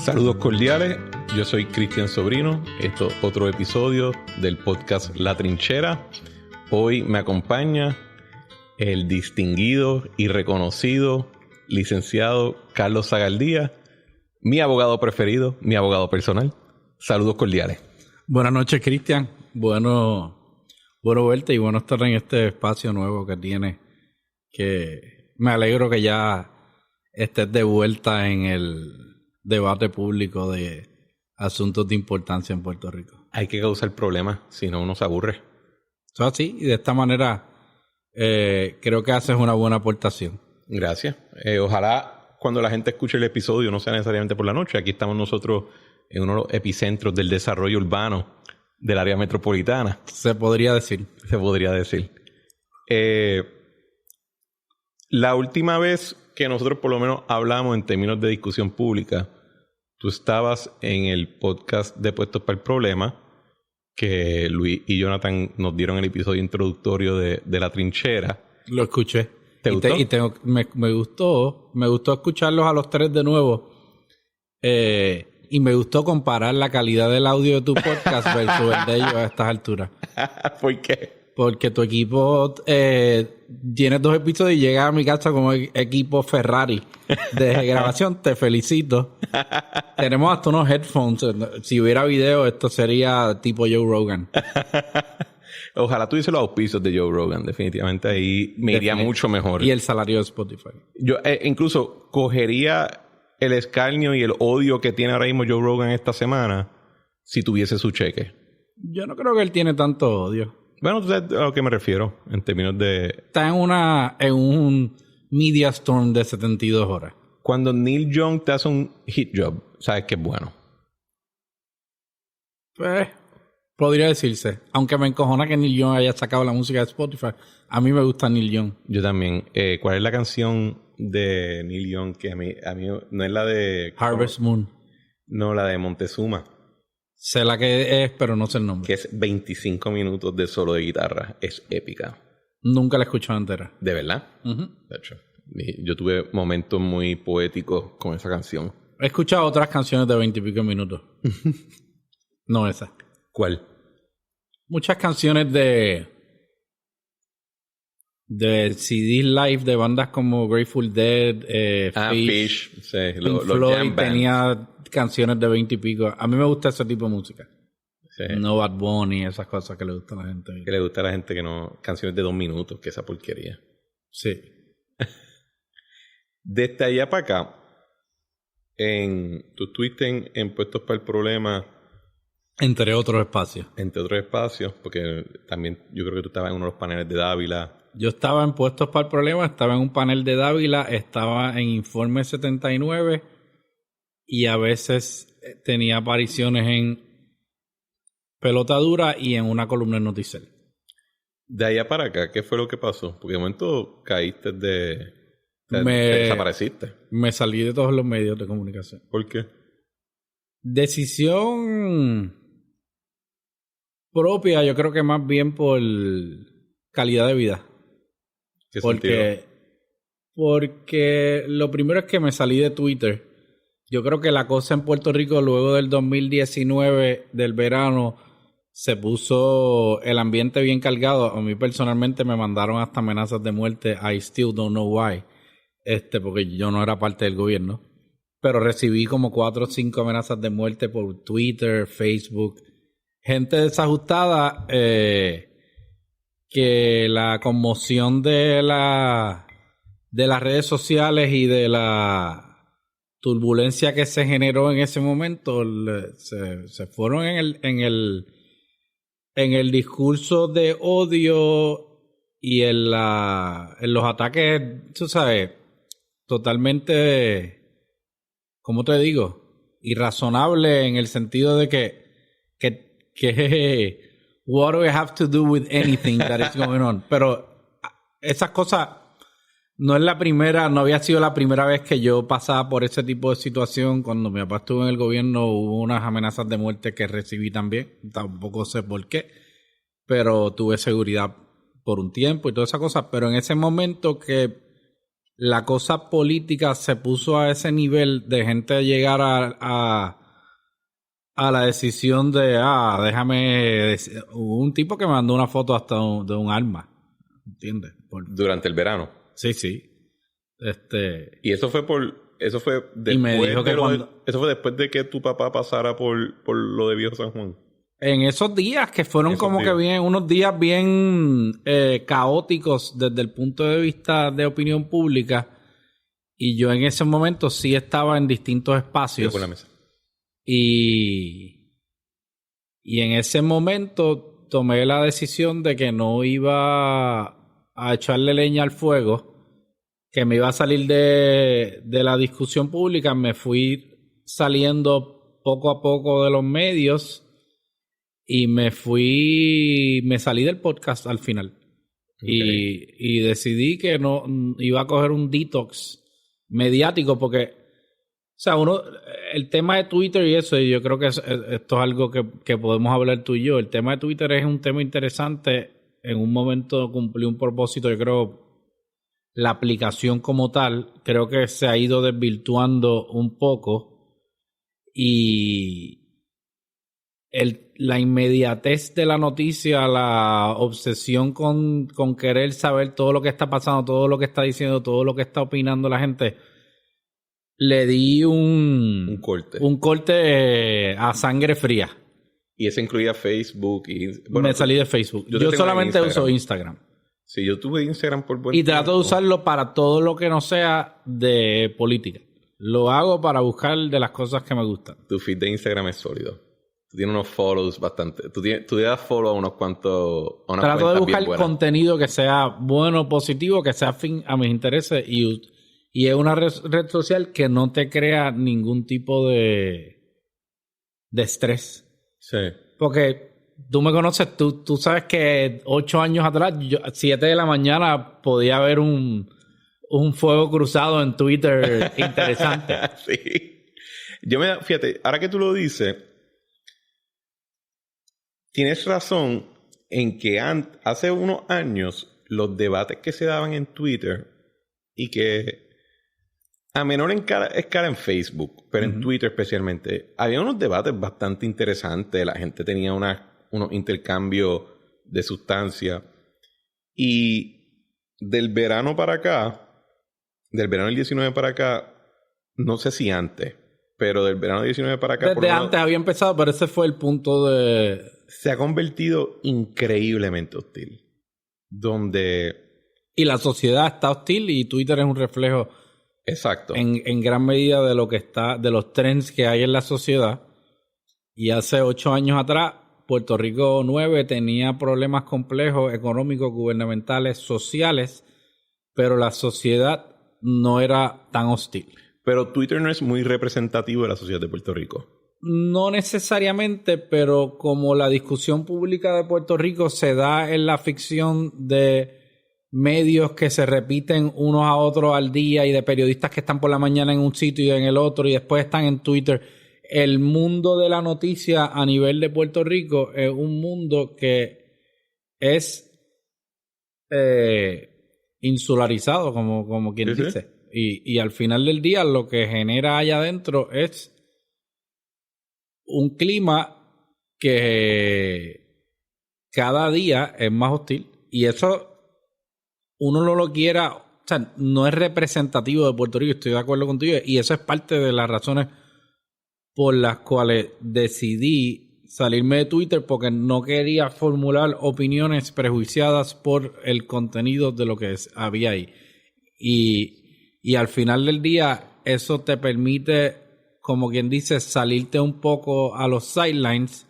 Saludos cordiales, yo soy Cristian Sobrino, esto es otro episodio del podcast La Trinchera. Hoy me acompaña el distinguido y reconocido licenciado Carlos Zagaldía, mi abogado preferido, mi abogado personal. Saludos cordiales. Buenas noches, Cristian. Bueno verte y bueno estar en este espacio nuevo que tienes, que me alegro que ya estés de vuelta en el debate público de asuntos de importancia en Puerto Rico. Hay que causar problemas, si no uno se aburre. Eso así, y de esta manera creo que haces una buena aportación. Gracias. Ojalá cuando la gente escuche el episodio no sea necesariamente por la noche. Aquí estamos nosotros en uno de los epicentros del desarrollo urbano del área metropolitana. Se podría decir. La última vez que nosotros por lo menos hablamos en términos de discusión pública, tú estabas en el podcast de Puestos para el Problema, que Luis y Jonathan nos dieron el episodio introductorio de La Trinchera. Lo escuché. ¿Te gustó? Me gustó escucharlos a los tres de nuevo. Y me gustó comparar la calidad del audio de tu podcast versus el de ellos a estas alturas. ¿Por qué? Porque tu equipo tiene 2 episodios y llega a mi casa como equipo Ferrari de grabación. Te felicito. Tenemos hasta unos headphones. Si hubiera video, esto sería tipo Joe Rogan. Ojalá tuviese los auspicios de Joe Rogan. Definitivamente ahí me iría mucho mejor. Y el salario de Spotify. Yo incluso cogería el escarnio y el odio que tiene ahora mismo Joe Rogan esta semana si tuviese su cheque. Yo no creo que él tiene tanto odio. Bueno, tú sabes a lo que me refiero en términos de... Está en un media storm de 72 horas. Cuando Neil Young te hace un hit job, sabes que es bueno. Pues, podría decirse. Aunque me encojona que Neil Young haya sacado la música de Spotify. A mí me gusta Neil Young. Yo también. ¿Cuál es la canción de Neil Young que a mí no es la de... Harvest Moon. No, la de Montezuma. Sé la que es, pero no sé el nombre. Que es 25 minutos de solo de guitarra. Es épica. Nunca la he escuchado entera. ¿De verdad? Uh-huh. De hecho, yo tuve momentos muy poéticos con esa canción. He escuchado otras canciones de 20 y pico minutos. No esa. ¿Cuál? Muchas canciones de CDs live de bandas como Grateful Dead, Fish. Sí, Pink Floyd tenía canciones de 20 y pico. A mí me gusta ese tipo de música. Sí. No Bad Bunny, esas cosas que le gustan a la gente. Que le gusta a la gente que no... Canciones de 2 minutos, que esa porquería. Sí. Desde allá para acá, tú estuviste en Puestos para el Problema... Entre otros espacios. Entre otros espacios, porque también yo creo que tú estabas en uno de los paneles de Dávila. Yo estaba en Puestos para el Problema, estaba en un panel de Dávila, estaba en Informe 79 y a veces tenía apariciones en Pelota Dura y en una columna en Noticel. De allá para acá, ¿qué fue lo que pasó? Porque de momento caíste te desapareciste. Me salí de todos los medios de comunicación. ¿Por qué? Decisión propia, yo creo que más bien por calidad de vida. ¿Qué sentido? Porque lo primero es que me salí de Twitter. Yo creo que la cosa en Puerto Rico luego del 2019, del verano, se puso el ambiente bien cargado. A mí personalmente me mandaron hasta amenazas de muerte. I still don't know why. Porque yo no era parte del gobierno. Pero recibí como 4 o 5 amenazas de muerte por Twitter, Facebook. Gente desajustada, que la conmoción de las redes sociales y de la turbulencia que se generó en ese momento se fueron en el discurso de odio y en los ataques, tú sabes, totalmente, ¿cómo te digo? Irrazonable en el sentido de que what do we have to do with anything that is going on? Pero esas cosas no había sido la primera vez que yo pasaba por ese tipo de situación. Cuando mi papá estuvo en el gobierno hubo unas amenazas de muerte que recibí también. Tampoco sé por qué, pero tuve seguridad por un tiempo y todas esas cosas. Pero en ese momento que la cosa política se puso a ese nivel de gente llegar a la decisión de, hubo un tipo que me mandó una foto hasta de un arma, ¿entiendes? Durante el verano. Sí. Y eso fue después y me dijo que eso fue después de que tu papá pasara por lo de Viejo San Juan. En esos días que fueron unos días bien caóticos desde el punto de vista de opinión pública, y yo en ese momento sí estaba en distintos espacios. Por la mesa. Y en ese momento tomé la decisión de que no iba a echarle leña al fuego, que me iba a salir de la discusión pública. Me fui saliendo poco a poco de los medios y me salí del podcast al final. Okay. Y decidí que no iba a coger un detox mediático porque, o sea, el tema de Twitter y eso, y yo creo que esto es algo que podemos hablar tú y yo. El tema de Twitter es un tema interesante. En un momento cumplió un propósito, yo creo, la aplicación como tal, creo que se ha ido desvirtuando un poco. Y la inmediatez de la noticia, la obsesión con querer saber todo lo que está pasando, todo lo que está diciendo, todo lo que está opinando la gente, le di un corte a sangre fría. Y eso incluía Facebook me salí de Facebook. Yo solamente uso Instagram. Sí, yo tuve Instagram por buen tiempo. Y trato de usarlo para todo lo que no sea de política. Lo hago para buscar de las cosas que me gustan. Tu feed de Instagram es sólido. Tú tienes unos follows bastante. Tú le das follow a unos cuantos. Trato de buscar contenido que sea bueno, positivo, que sea afín a mis intereses y es una red social que no te crea ningún tipo de estrés. Sí. Porque tú me conoces, tú sabes que 8 años atrás, 7 de la mañana, podía haber un fuego cruzado en Twitter interesante. Sí. Fíjate, ahora que tú lo dices, tienes razón en que hace unos años los debates que se daban en Twitter y que a menor escala en Facebook, pero en Twitter especialmente, había unos debates bastante interesantes. La gente tenía unos intercambios de sustancia. Y del verano del 19 para acá, no sé si antes, pero del verano 19 para acá... Desde antes había empezado, pero ese fue el punto de... Se ha convertido increíblemente hostil. Y la sociedad está hostil y Twitter es un reflejo... Exacto. En gran medida de lo que de los trends que hay en la sociedad. Y hace 8 años atrás, Puerto Rico 9 tenía problemas complejos económicos, gubernamentales, sociales, pero la sociedad no era tan hostil. Pero Twitter no es muy representativo de la sociedad de Puerto Rico. No necesariamente, pero como la discusión pública de Puerto Rico se da en la ficción de medios que se repiten unos a otros al día y de periodistas que están por la mañana en un sitio y en el otro y después están en Twitter. El mundo de la noticia a nivel de Puerto Rico es un mundo que es insularizado, como quien dice. Y al final del día lo que genera allá adentro es un clima que cada día es más hostil. Y eso uno no lo quiera, o sea, no es representativo de Puerto Rico, estoy de acuerdo contigo, y eso es parte de las razones por las cuales decidí salirme de Twitter, porque no quería formular opiniones prejuiciadas por el contenido de lo que había ahí. Y al final del día, eso te permite, como quien dice, salirte un poco a los sidelines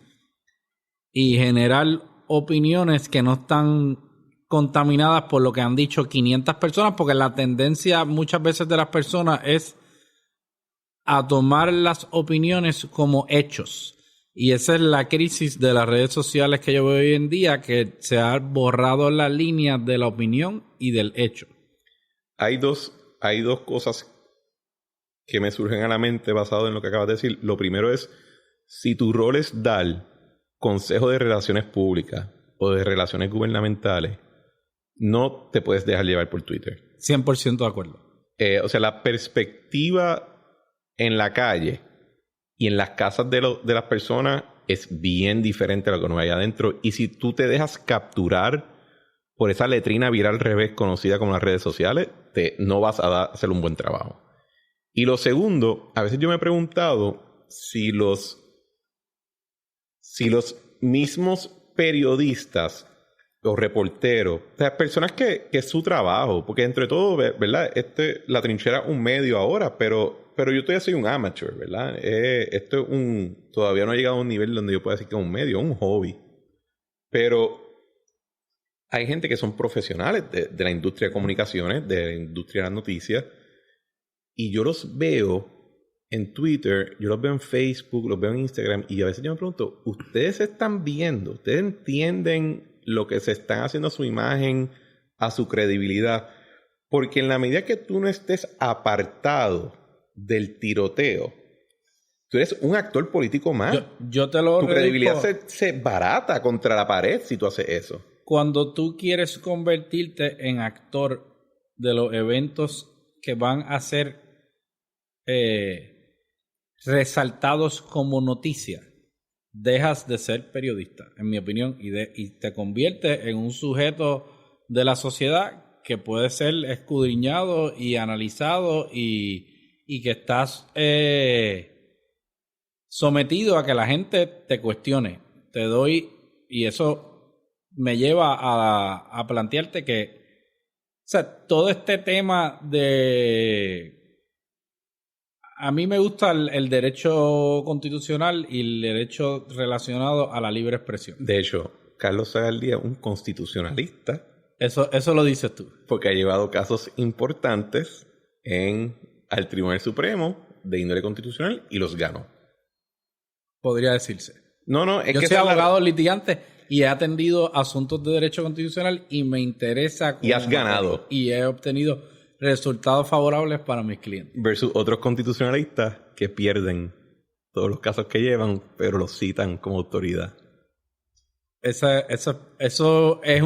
y generar opiniones que no están contaminadas por lo que han dicho 500 personas, porque la tendencia muchas veces de las personas es a tomar las opiniones como hechos. Y esa es la crisis de las redes sociales que yo veo hoy en día, que se ha borrado la línea de la opinión y del hecho. Hay dos cosas que me surgen a la mente basado en lo que acabas de decir. Lo primero es, si tu rol es dar consejo de relaciones públicas o de relaciones gubernamentales, no te puedes dejar llevar por Twitter. 100% de acuerdo. o sea, la perspectiva en la calle y en las casas de las personas es bien diferente a lo que uno hay adentro. Y si tú te dejas capturar por esa letrina viral al revés conocida como las redes sociales, no vas a hacer un buen trabajo. Y lo segundo, a veces yo me he preguntado si los mismos periodistas o reporteros, o sea, personas que es su trabajo, porque dentro de todo, ¿verdad? La trinchera es un medio ahora, pero yo todavía soy un amateur, ¿verdad? Esto es todavía no ha llegado a un nivel donde yo pueda decir que es un medio, es un hobby. Pero hay gente que son profesionales de la industria de comunicaciones, de la industria de las noticias, y yo los veo en Twitter, yo los veo en Facebook, los veo en Instagram, y a veces yo me pregunto, ¿ustedes se están viendo? ¿Ustedes entienden lo que se están haciendo a su imagen, a su credibilidad? Porque en la medida que tú no estés apartado del tiroteo, tú eres un actor político más. Yo te lo Tu credibilidad se barata contra la pared si tú haces eso. Cuando tú quieres convertirte en actor de los eventos que van a ser resaltados como noticia, dejas de ser periodista, en mi opinión, y te conviertes en un sujeto de la sociedad que puede ser escudriñado y analizado y que estás sometido a que la gente te cuestione. Y eso me lleva a plantearte que, o sea, todo este tema a mí me gusta el derecho constitucional y el derecho relacionado a la libre expresión. De hecho, Carlos Sagaldía es un constitucionalista. Eso lo dices tú. Porque ha llevado casos importantes al Tribunal Supremo de índole constitucional y los ganó. Podría decirse. No, es yo que soy abogado litigante y he atendido asuntos de derecho constitucional y me interesa. Y has ganado. Y he obtenido resultados favorables para mis clientes. Versus otros constitucionalistas que pierden todos los casos que llevan, pero los citan como autoridad. Eso es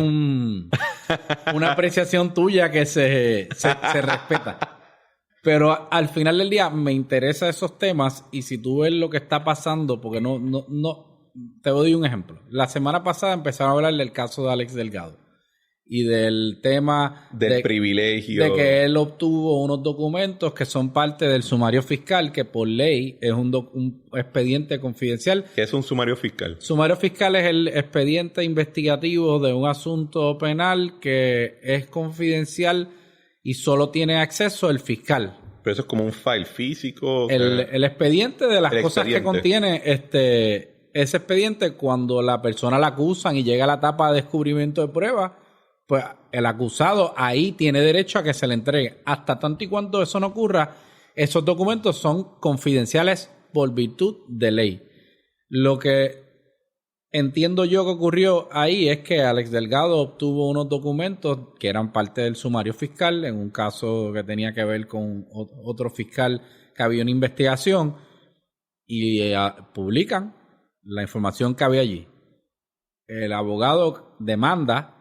una apreciación tuya que se respeta. Pero al final del día me interesan esos temas y si tú ves lo que está pasando, porque no, te doy un ejemplo. La semana pasada empezaron a hablar del caso de Alex Delgado y del tema del privilegio. De que él obtuvo unos documentos que son parte del sumario fiscal, que por ley es un expediente confidencial. ¿Qué es un sumario fiscal? Sumario fiscal es el expediente investigativo de un asunto penal que es confidencial y solo tiene acceso el fiscal. Pero eso es como un file físico. El expediente de las cosas que contiene ese expediente, cuando la persona la acusan y llega a la etapa de descubrimiento de pruebas, pues el acusado ahí tiene derecho a que se le entregue. Hasta tanto y cuanto eso no ocurra, esos documentos son confidenciales por virtud de ley. Lo que entiendo yo que ocurrió ahí es que Alex Delgado obtuvo unos documentos que eran parte del sumario fiscal, en un caso que tenía que ver con otro fiscal que había una investigación, y publican la información que había allí. El abogado demanda.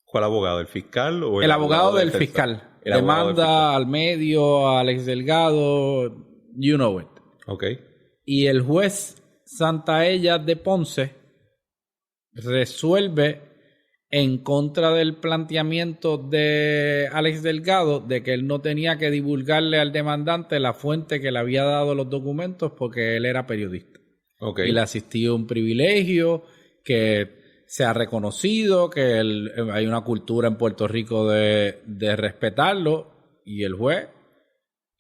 ¿Cuál abogado? ¿El fiscal o el abogado del fiscal? Demanda al medio, a Alex Delgado, you know it. Okay. Y el juez Santaella de Ponce resuelve en contra del planteamiento de Alex Delgado de que él no tenía que divulgarle al demandante la fuente que le había dado los documentos porque él era periodista. Okay. Y le asistió un privilegio que se ha reconocido, que hay una cultura en Puerto Rico de respetarlo, y el juez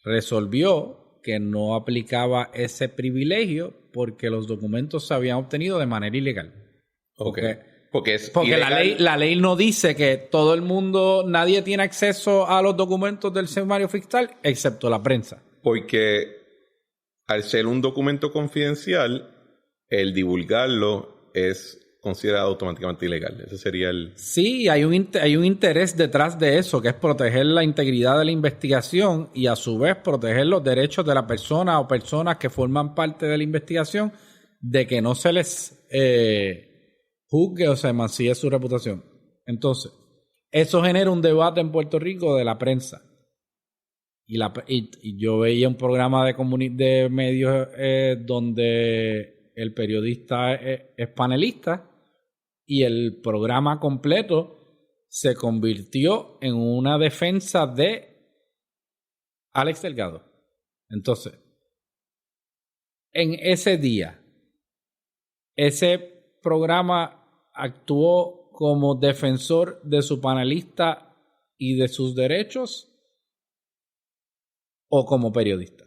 resolvió que no aplicaba ese privilegio porque los documentos se habían obtenido de manera ilegal. Porque la ley no dice que todo el mundo, nadie tiene acceso a los documentos del sumario fiscal excepto la prensa. Porque al ser un documento confidencial, el divulgarlo es considerado automáticamente ilegal. Ese sería el... Sí, hay un interés detrás de eso, que es proteger la integridad de la investigación y a su vez proteger los derechos de la persona o personas que forman parte de la investigación de que no se les juzgue o se mancille su reputación. Entonces, eso genera un debate en Puerto Rico de la prensa. y yo veía un programa de medios donde el periodista es panelista y el programa completo se convirtió en una defensa de Alex Delgado. Entonces, en ese día, ese programa actuó como defensor de su panelista y de sus derechos o como periodista.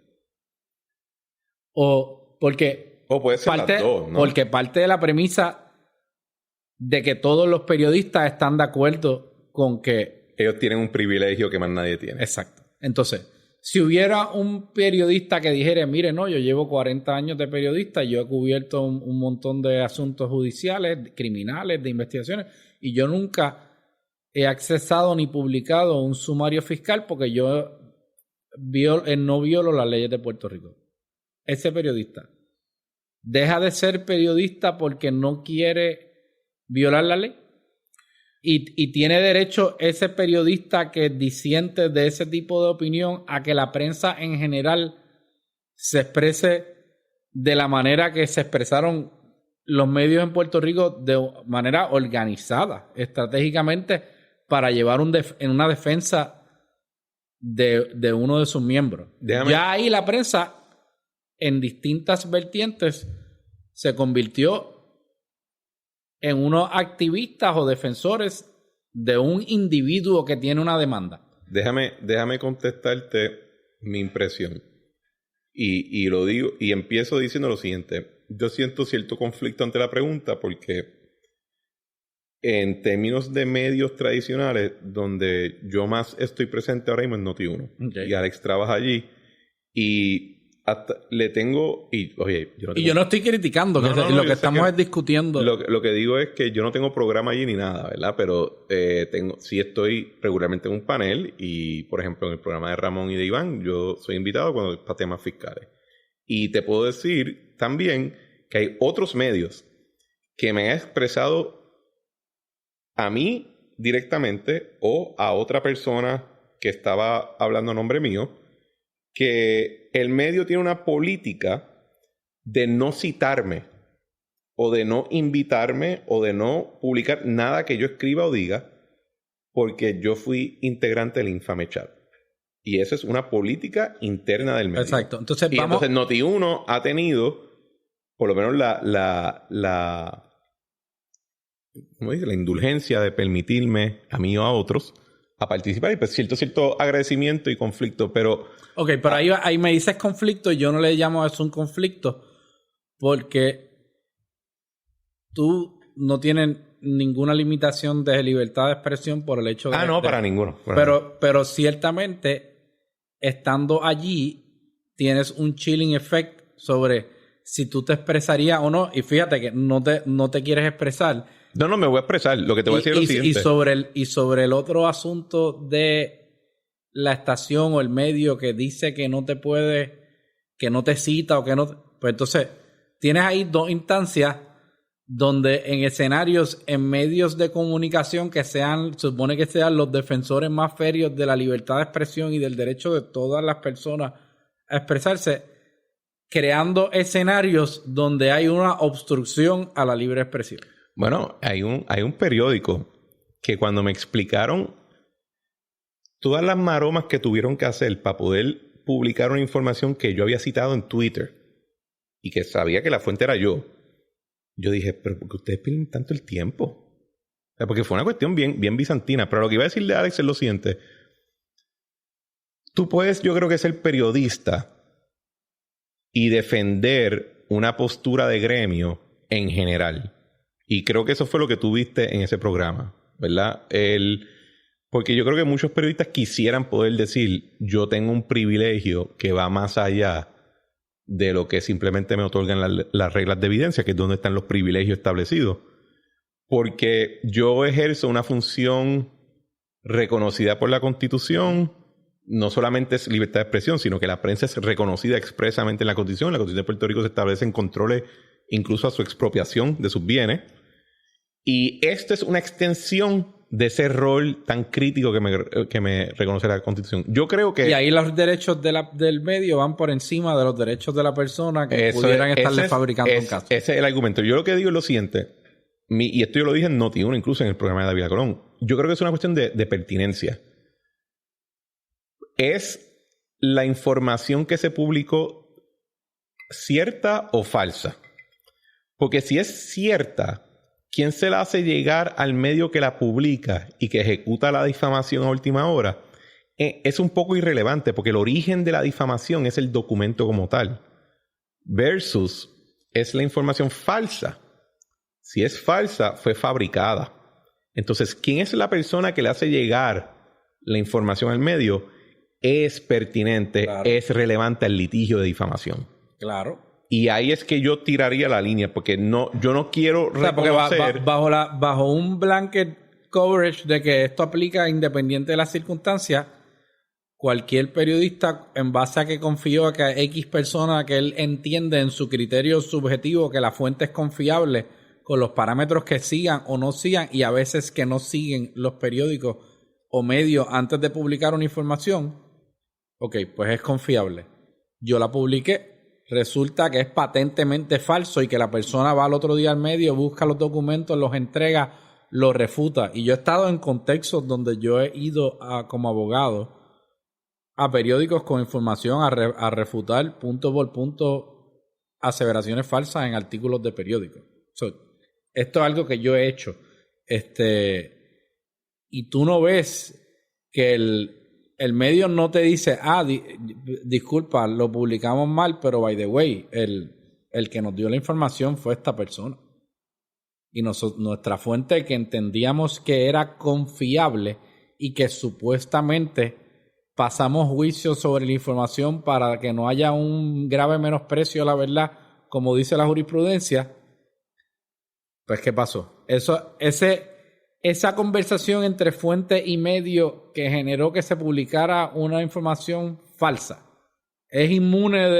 O puede ser las dos, ¿no? Porque parte de la premisa de que todos los periodistas están de acuerdo con que ellos tienen un privilegio que más nadie tiene. Exacto. Entonces, si hubiera un periodista que dijera, mire, no, yo llevo 40 años de periodista, yo he cubierto un montón de asuntos judiciales, criminales, de investigaciones, y yo nunca he accesado ni publicado un sumario fiscal porque yo no violo las leyes de Puerto Rico. Ese periodista deja de ser periodista porque no quiere violar la ley. Y tiene derecho ese periodista que disiente de ese tipo de opinión a que la prensa en general se exprese de la manera que se expresaron los medios en Puerto Rico, de manera organizada, estratégicamente, para llevar en una defensa de uno de sus miembros. Ya ahí la prensa, en distintas vertientes, se convirtió en unos activistas o defensores de un individuo que tiene una demanda. Déjame contestarte mi impresión. Y lo digo, y empiezo diciendo lo siguiente. Yo siento cierto conflicto ante la pregunta porque en términos de medios tradicionales, donde yo más estoy presente ahora mismo es Noti1. Okay. Y Alex trabaja allí. Y hasta le tengo... yo no estoy criticando, lo que estamos es discutiendo. Lo que digo es que yo no tengo programa allí ni nada, ¿verdad? Pero sí estoy regularmente en un panel y, por ejemplo, en el programa de Ramón y de Iván, yo soy invitado cuando para temas fiscales. Y te puedo decir también que hay otros medios que me han expresado a mí directamente o a otra persona que estaba hablando a nombre mío, que el medio tiene una política de no citarme o de no invitarme o de no publicar nada que yo escriba o diga porque yo fui integrante del infame chat. Y eso es una política interna del medio. Exacto. Entonces, entonces Noti1 ha tenido por lo menos ¿cómo dice? La indulgencia de permitirme a mí o a otros a participar y pues cierto agradecimiento y conflicto, pero... Ok, pero ahí me dices conflicto y yo no le llamo a eso un conflicto porque tú no tienes ninguna limitación de libertad de expresión por el hecho de... para ninguno. Pero ciertamente, estando allí, tienes un chilling effect sobre si tú te expresarías o no. Y fíjate que no te quieres expresar. No, me voy a expresar. Lo que te voy a decir es lo siguiente. Y sobre el otro asunto de la estación o el medio que dice que no te cita o que no... Pues entonces, tienes ahí dos instancias donde en escenarios, en medios de comunicación que se supone que sean los defensores más ferios de la libertad de expresión y del derecho de todas las personas a expresarse, creando escenarios donde hay una obstrucción a la libre expresión. Bueno, hay un periódico que cuando me explicaron todas las maromas que tuvieron que hacer para poder publicar una información que yo había citado en Twitter y que sabía que la fuente era yo dije, pero ¿por qué ustedes pierden tanto el tiempo? O sea, porque fue una cuestión bien bizantina. Pero lo que iba a decirle a Alex es lo siguiente. Tú puedes, yo creo que ser periodista y defender una postura de gremio en general. Y creo que eso fue lo que tú viste en ese programa, ¿verdad? Porque yo creo que muchos periodistas quisieran poder decir, yo tengo un privilegio que va más allá de lo que simplemente me otorgan las reglas de evidencia, que es donde están los privilegios establecidos. Porque yo ejerzo una función reconocida por la Constitución, no solamente es libertad de expresión, sino que la prensa es reconocida expresamente en la Constitución. En la Constitución de Puerto Rico se establecen controles incluso a su expropiación de sus bienes. Y esta es una extensión de ese rol tan crítico que me reconoce la Constitución. Yo creo que... Y ahí los derechos del medio van por encima de los derechos de la persona que pudieran estarle fabricando un caso. Ese es el argumento. Yo lo que digo es lo siguiente, y esto yo lo dije en Noti1, incluso en el programa de David Colón. Yo creo que es una cuestión de pertinencia. ¿Es la información que se publicó cierta o falsa? Porque si es cierta, ¿quién se la hace llegar al medio que la publica y que ejecuta la difamación a última hora? Es un poco irrelevante porque el origen de la difamación es el documento como tal. Versus es la información falsa. Si es falsa, fue fabricada. Entonces, ¿quién es la persona que le hace llegar la información al medio? Es pertinente, claro, es relevante al litigio de difamación. Claro. Y ahí es que yo tiraría la línea, porque yo no quiero reconocer... Bajo un blanket coverage de que esto aplica independiente de las circunstancias, cualquier periodista, en base a que confió a que X persona que él entiende en su criterio subjetivo que la fuente es confiable, con los parámetros que sigan o no sigan, y a veces que no siguen los periódicos o medios antes de publicar una información, ok, pues es confiable. Yo la publiqué. Resulta que es patentemente falso y que la persona va al otro día al medio, busca los documentos, los entrega, los refuta. Y yo he estado en contextos donde yo he ido como abogado a periódicos con información a refutar punto por punto aseveraciones falsas en artículos de periódicos. Esto es algo que yo he hecho. Y tú no ves que el medio no te dice, disculpa, lo publicamos mal, pero by the way, el que nos dio la información fue esta persona. Y nuestra fuente que entendíamos que era confiable y que supuestamente pasamos juicio sobre la información para que no haya un grave menosprecio a la verdad, como dice la jurisprudencia, pues ¿qué pasó? Esa conversación entre fuente y medio que generó que se publicara una información falsa es inmune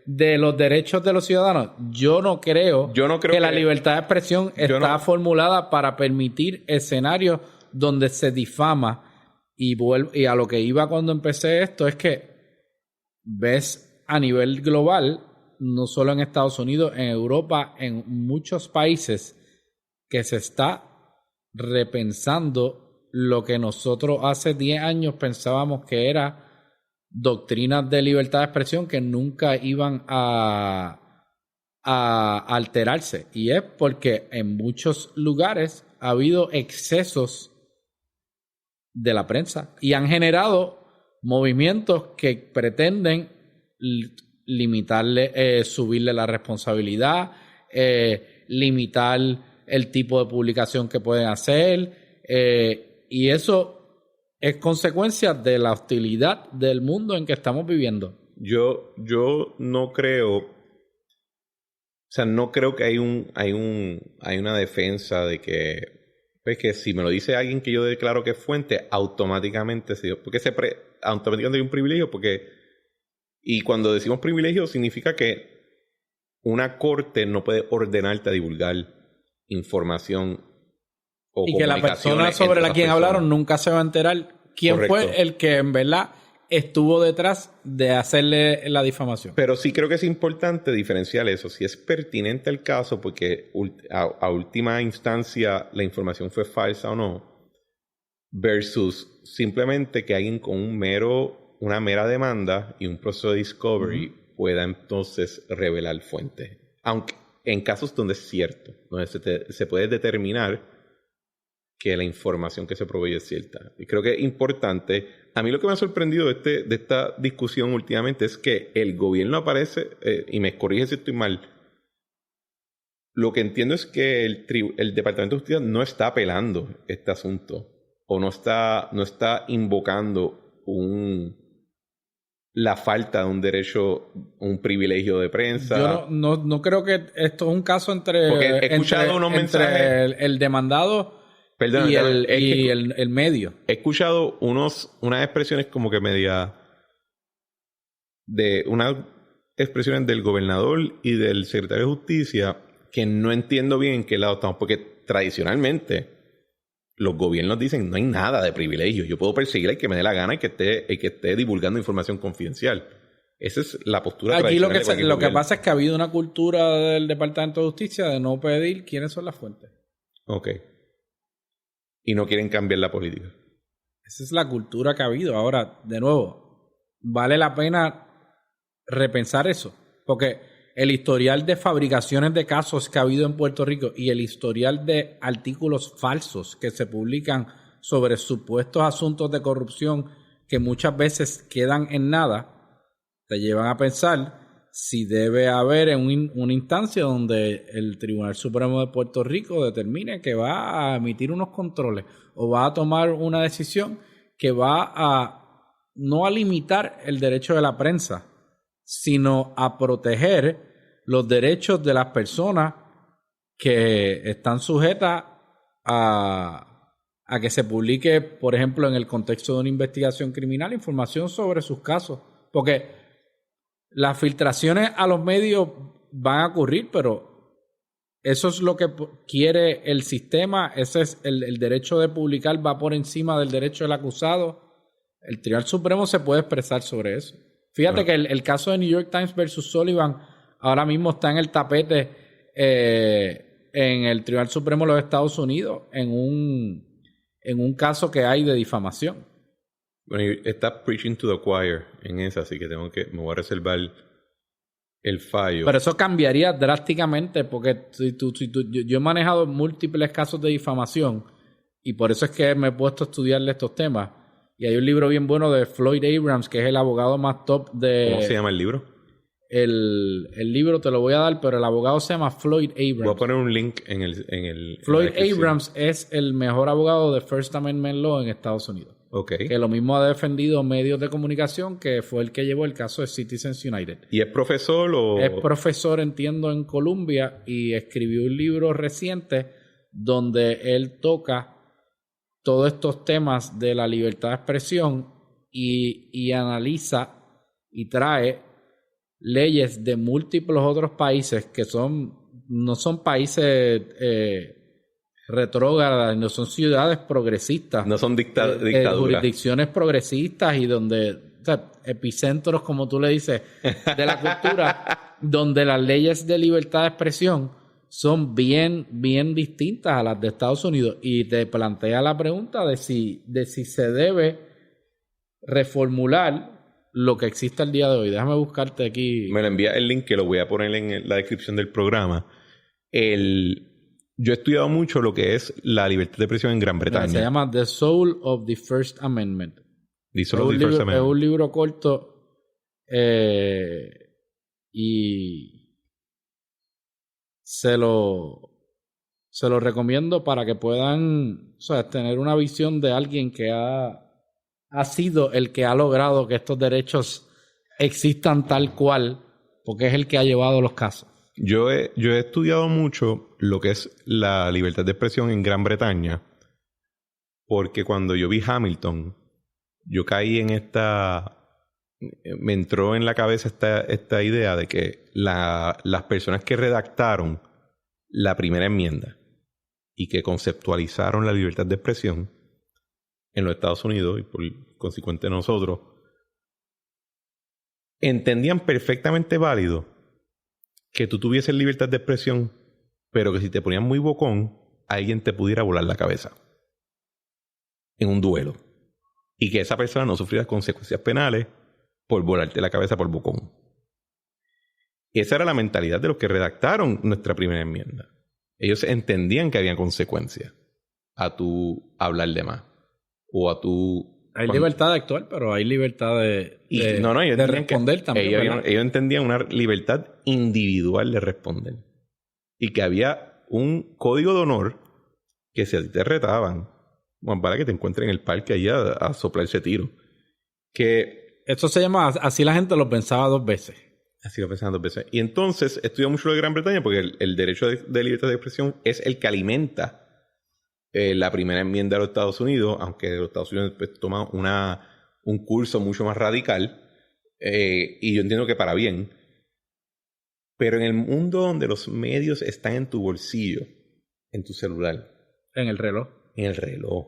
de los derechos de los ciudadanos. Yo no creo que la libertad de expresión está formulada para permitir escenarios donde se difama. Y a lo que iba cuando empecé esto es que ves a nivel global, no solo en Estados Unidos, en Europa, en muchos países, que se está repensando lo que nosotros hace 10 años pensábamos que era doctrinas de libertad de expresión que nunca iban a alterarse. Y es porque en muchos lugares ha habido excesos de la prensa y han generado movimientos que pretenden limitarle, subirle la responsabilidad, limitar el tipo de publicación que pueden hacer, y eso es consecuencia de la hostilidad del mundo en que estamos viviendo. Yo no creo, o sea, no creo que hay una defensa de que, pues, que si me lo dice alguien que yo declaro que es fuente, automáticamente automáticamente hay un privilegio, y cuando decimos privilegio significa que una corte no puede ordenarte a divulgar información o y que la persona sobre la quien hablaron nunca se va a enterar quién Correcto. Fue el que en verdad estuvo detrás de hacerle la difamación. Pero sí creo que es importante diferenciar eso, si es pertinente el caso, porque a última instancia la información fue falsa o no, versus simplemente que alguien con una mera demanda y un proceso de discovery pueda entonces revelar fuente. Aunque en casos donde es cierto, donde se puede determinar que la información que se provee es cierta. Y creo que es importante. A mí lo que me ha sorprendido de esta discusión últimamente es que el gobierno aparece, y me corrige si estoy mal, lo que entiendo es que el Departamento de Justicia no está apelando este asunto, o no está invocando la falta de un derecho, un privilegio de prensa. Yo no creo que esto es un caso entre el demandado y el medio. He escuchado unas expresiones como que unas expresiones del gobernador y del secretario de Justicia que no entiendo bien en qué lado estamos, porque tradicionalmente los gobiernos dicen no hay nada de privilegio. Yo puedo perseguir al que me dé la gana y que esté divulgando información confidencial. Esa es la postura aquí tradicional. lo que pasa es que ha habido una cultura del Departamento de Justicia de no pedir quiénes son las fuentes. Ok. Y no quieren cambiar la política. Esa es la cultura que ha habido. Ahora, de nuevo, vale la pena repensar eso. Porque el historial de fabricaciones de casos que ha habido en Puerto Rico y el historial de artículos falsos que se publican sobre supuestos asuntos de corrupción que muchas veces quedan en nada, te llevan a pensar si debe haber una instancia donde el Tribunal Supremo de Puerto Rico determine que va a emitir unos controles o va a tomar una decisión que va a no a limitar el derecho de la prensa, sino a proteger los derechos de las personas que están sujetas a que se publique, por ejemplo, en el contexto de una investigación criminal, información sobre sus casos. Porque las filtraciones a los medios van a ocurrir, pero eso es lo que quiere el sistema. Ese es el derecho de publicar, va por encima del derecho del acusado. El Tribunal Supremo se puede expresar sobre eso. Fíjate que el caso de New York Times versus Sullivan ahora mismo está en el tapete en el Tribunal Supremo de los Estados Unidos en un caso que hay de difamación. Bueno, está preaching to the choir en esa, así que me voy a reservar el fallo. Pero eso cambiaría drásticamente porque yo he manejado múltiples casos de difamación y por eso es que me he puesto a estudiarle estos temas. Y hay un libro bien bueno de Floyd Abrams, que es el abogado más top de... ¿Cómo se llama el libro? El libro te lo voy a dar, pero el abogado se llama Floyd Abrams. Voy a poner un link en el Floyd Abrams es el mejor abogado de First Amendment Law en Estados Unidos. Okay. Que lo mismo ha defendido medios de comunicación, que fue el que llevó el caso de Citizens United. ¿Y es profesor o...? Es profesor, entiendo, en Columbia y escribió un libro reciente donde él toca todos estos temas de la libertad de expresión y analiza y trae leyes de múltiples otros países que no son países retrógradas, no son ciudades progresistas. No son dictaduras. Jurisdicciones progresistas y donde, o sea, epicentros, como tú le dices, de la cultura, donde las leyes de libertad de expresión son bien, bien distintas a las de Estados Unidos. Y te plantea la pregunta de si se debe reformular lo que existe al día de hoy. Déjame buscarte aquí. Me lo envía el link que lo voy a poner en la descripción del programa. Yo he estudiado mucho lo que es la libertad de expresión en Gran Bretaña. Se llama The Soul of the First Amendment. The Soul of the First Amendment. Es un libro corto y se lo recomiendo para que puedan, o sea, tener una visión de alguien que ha sido el que ha logrado que estos derechos existan tal cual, porque es el que ha llevado los casos. Yo he estudiado mucho lo que es la libertad de expresión en Gran Bretaña, porque cuando yo vi Hamilton, yo caí en me entró en la cabeza esta idea de que las personas que redactaron la primera enmienda y que conceptualizaron la libertad de expresión en los Estados Unidos y por consecuente nosotros, entendían perfectamente válido que tú tuvieses libertad de expresión, pero que si te ponías muy bocón, alguien te pudiera volar la cabeza en un duelo y que esa persona no sufriera consecuencias penales por volarte la cabeza por bocón. Esa era la mentalidad de los que redactaron nuestra primera enmienda. Ellos entendían que había consecuencias a tu hablar de más o a tu... Hay libertad de actuar, pero hay libertad de responder también. Ellos entendían una libertad individual de responder. Y que había un código de honor que si a ti te retaban, bueno, para que te encuentres en el parque allá a soplarse tiro. Que esto se llama, así la gente lo pensaba dos veces. Así lo pensaban dos veces. Y entonces estudié mucho lo de Gran Bretaña porque el derecho de libertad de expresión es el que alimenta la primera enmienda de los Estados Unidos, aunque los Estados Unidos pues, toma un curso mucho más radical, y yo entiendo que para bien. Pero en el mundo donde los medios están en tu bolsillo, en tu celular, en el reloj, en el reloj,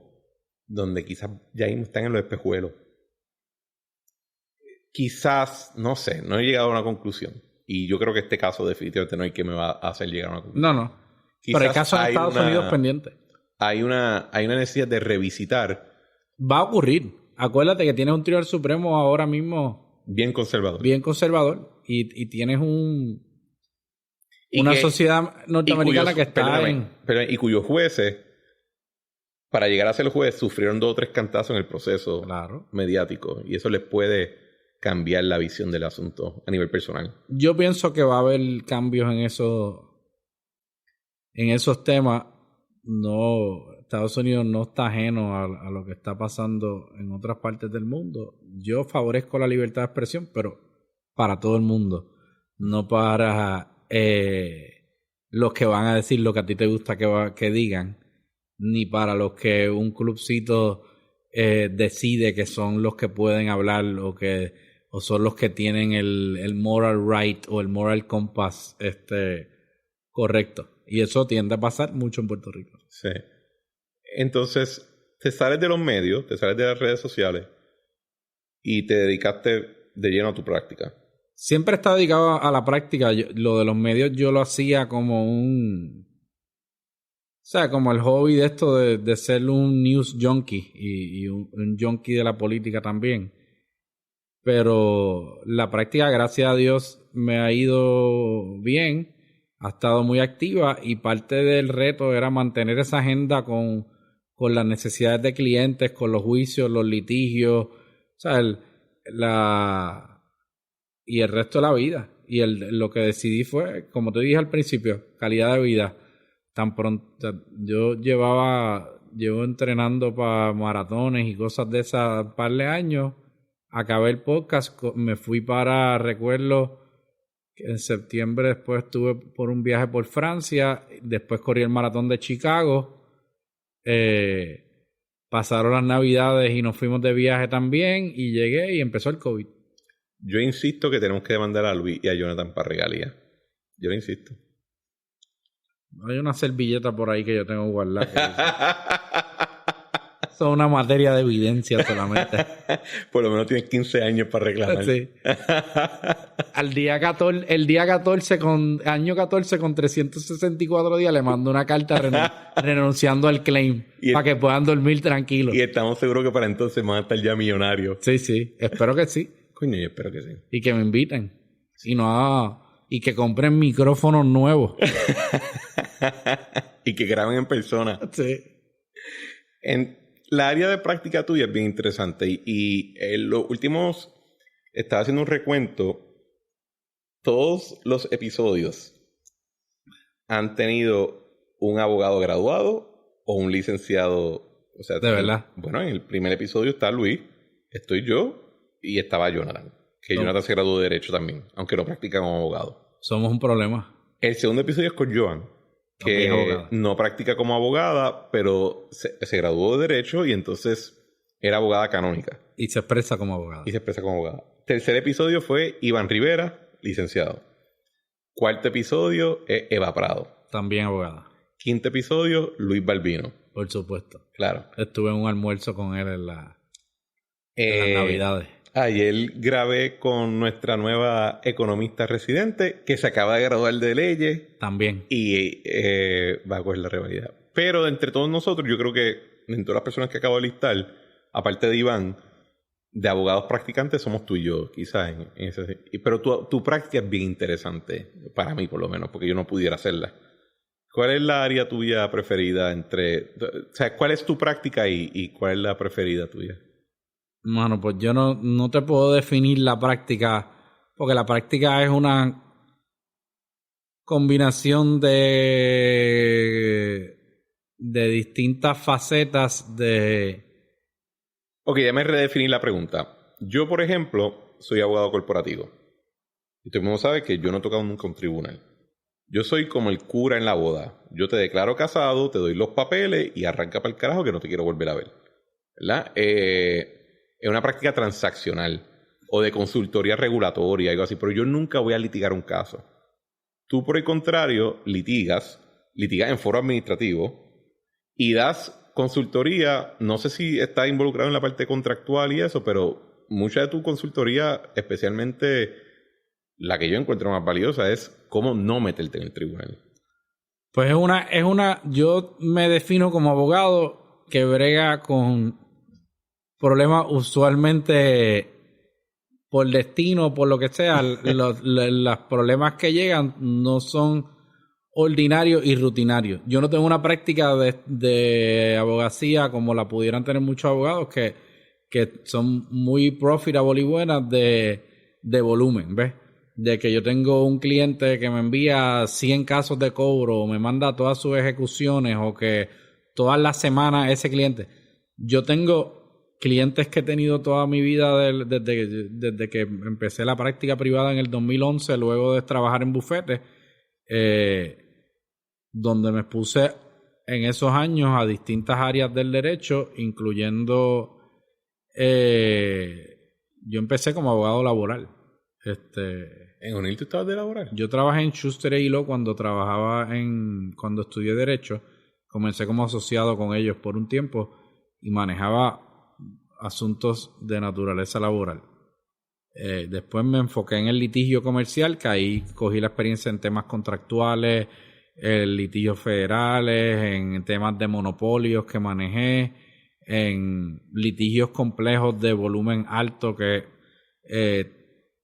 donde quizás ya mismo están en los espejuelos. Quizás, no sé, no he llegado a una conclusión. Y yo creo que este caso definitivamente no hay que me va a hacer llegar a una conclusión. No. Pero el caso en Estados Unidos pendiente. Hay una necesidad de revisitar. Va a ocurrir. Acuérdate que tienes un Tribunal Supremo ahora mismo bien conservador. Y tienes una sociedad norteamericana que está y cuyos jueces, para llegar a ser juez, sufrieron 2 o 3 cantazos en el proceso mediático. Y eso les puede cambiar la visión del asunto a nivel personal. Yo pienso que va a haber cambios en esos temas. Estados Unidos no está ajeno a lo que está pasando en otras partes del mundo. Yo favorezco la libertad de expresión, pero para todo el mundo, no para los que van a decir lo que a ti te gusta que digan, ni para los que un clubcito decide que son los que pueden hablar o son los que tienen el moral right o el moral compass correcto. Y eso tiende a pasar mucho en Puerto Rico. Sí. Entonces, te sales de los medios, te sales de las redes sociales y te dedicaste de lleno a tu práctica. Siempre he estado dedicado a la práctica. Lo de los medios yo lo hacía como como el hobby de esto de ser un news junkie y un junkie de la política también. Pero la práctica, gracias a Dios, me ha ido bien, ha estado muy activa y parte del reto era mantener esa agenda con las necesidades de clientes, con los juicios, los litigios, y el resto de la vida. Y lo que decidí fue, como te dije al principio, calidad de vida. Tan pronto, yo llevo entrenando para maratones y cosas de esas un par de años. Acabé el podcast, me fui recuerdo que en septiembre después estuve por un viaje por Francia, después corrí el maratón de Chicago, pasaron las navidades y nos fuimos de viaje también y llegué y empezó el COVID. Yo insisto que tenemos que demandar a Luis y a Jonathan para regalías. Yo lo insisto. Hay una servilleta por ahí que yo tengo guardada. Eso es una materia de evidencia solamente. Por lo menos tienes 15 años para reclamar. Sí. El día 14 año 14 con 364 días le mando una carta renunciando al claim para que puedan dormir tranquilos. Y estamos seguros que para entonces van a estar ya millonarios. Sí. Espero que sí. Coño, yo espero que sí. Y que me inviten. Y que compren micrófonos nuevos. Y que graben en persona. Sí. La área de práctica tuya es bien interesante y en los últimos, estaba haciendo un recuento, todos los episodios han tenido un abogado graduado o un licenciado. O sea, ¿de verdad? Bueno, en el primer episodio está Luis, estoy yo y estaba Jonathan, que Jonathan se graduó de Derecho también, aunque no practica como abogado. Somos un problema. El segundo episodio es con Joan, que no practica como abogada, pero se graduó de Derecho y entonces era abogada canónica. Y se expresa como abogada. Tercer episodio fue Iván Rivera, licenciado. Cuarto episodio es Eva Prado. También abogada. Quinto episodio, Luis Balbino. Por supuesto. Claro. Estuve en un almuerzo con él en las Navidades. Ayer grabé con nuestra nueva economista residente que se acaba de graduar de leyes. También. Y va a coger la rivalidad. Pero entre todos nosotros, yo creo que entre todas las personas que acabo de listar, aparte de Iván, de abogados practicantes somos tú y yo, quizás. Pero tu práctica es bien interesante, para mí por lo menos, porque yo no pudiera hacerla. ¿Cuál es la área tuya preferida o sea, cuál es tu práctica y cuál es la preferida tuya? Bueno, pues yo no te puedo definir la práctica, porque la práctica es una combinación de distintas facetas de... Ok, ya me redefiní la pregunta. Yo, por ejemplo, soy abogado corporativo. Y todo el mundo sabe que yo no he tocado nunca un tribunal. Yo soy como el cura en la boda. Yo te declaro casado, te doy los papeles y arranca para el carajo que no te quiero volver a ver. ¿Verdad? Es una práctica transaccional o de consultoría regulatoria, algo así, pero yo nunca voy a litigar un caso. Tú, por el contrario, litigas en foro administrativo y das consultoría, no sé si estás involucrado en la parte contractual y eso, pero mucha de tu consultoría, especialmente la que yo encuentro más valiosa, es cómo no meterte en el tribunal. Pues yo me defino como abogado que brega con problemas usualmente por destino, por lo que sea. Los problemas que llegan no son ordinarios y rutinarios. Yo no tengo una práctica de abogacía como la pudieran tener muchos abogados que son muy profitable y buenas de volumen, ¿ves? De que yo tengo un cliente que me envía 100 casos de cobro, o me manda todas sus ejecuciones, o que todas las semanas ese cliente. Yo tengo clientes que he tenido toda mi vida desde que empecé la práctica privada en el 2011, luego de trabajar en bufetes, donde me expuse en esos años a distintas áreas del derecho, incluyendo... yo empecé como abogado laboral. ¿En O'Neill tú estabas de laboral? Yo trabajé en Schuster e Hilo cuando cuando estudié Derecho. Comencé como asociado con ellos por un tiempo y manejaba asuntos de naturaleza laboral. Después me enfoqué en el litigio comercial, que ahí cogí la experiencia en temas contractuales, litigios federales, en temas de monopolios que manejé, en litigios complejos de volumen alto que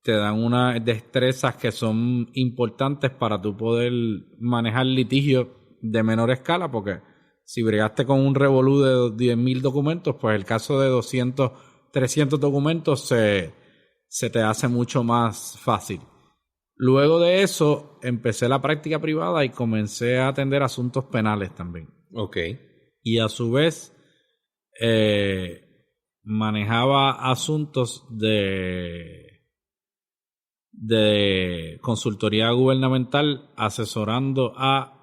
te dan unas destrezas que son importantes para tú poder manejar litigios de menor escala, porque si bregaste con un revolú de 10,000 documentos, pues el caso de 200, 300 documentos se te hace mucho más fácil. Luego de eso, empecé la práctica privada y comencé a atender asuntos penales también. Ok. Y a su vez, manejaba asuntos de consultoría gubernamental, asesorando a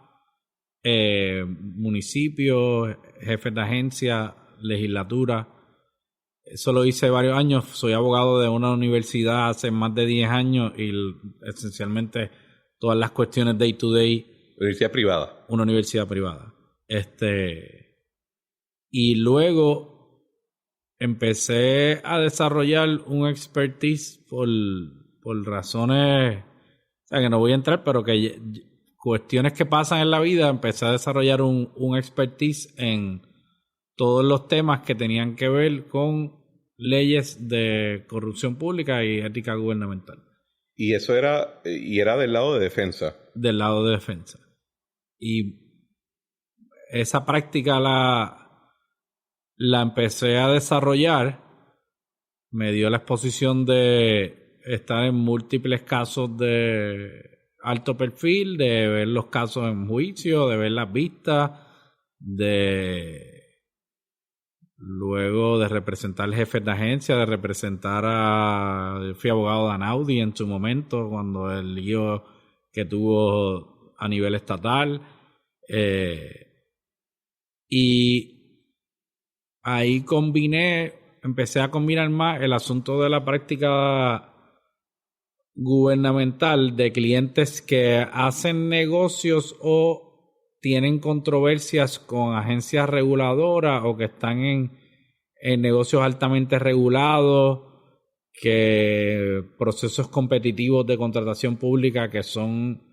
municipios, jefes de agencia, legislatura. Eso lo hice varios años. Soy abogado de una universidad hace más de 10 años y esencialmente todas las cuestiones day to day. Universidad privada. Una universidad privada. Y luego empecé a desarrollar un expertise por razones, o sea, que no voy a entrar, pero que cuestiones que pasan en la vida, empecé a desarrollar un expertise en todos los temas que tenían que ver con leyes de corrupción pública y ética gubernamental. Y eso era del lado de defensa. Del lado de defensa. Y esa práctica la empecé a desarrollar, me dio la exposición de estar en múltiples casos de alto perfil, de ver los casos en juicio, de ver las vistas, luego de representar jefes de agencia, de representar fui abogado de Anaudi en su momento, cuando el lío que tuvo a nivel estatal, y ahí empecé a combinar más el asunto de la práctica gubernamental de clientes que hacen negocios o tienen controversias con agencias reguladoras o que están en negocios altamente regulados, que procesos competitivos de contratación pública que son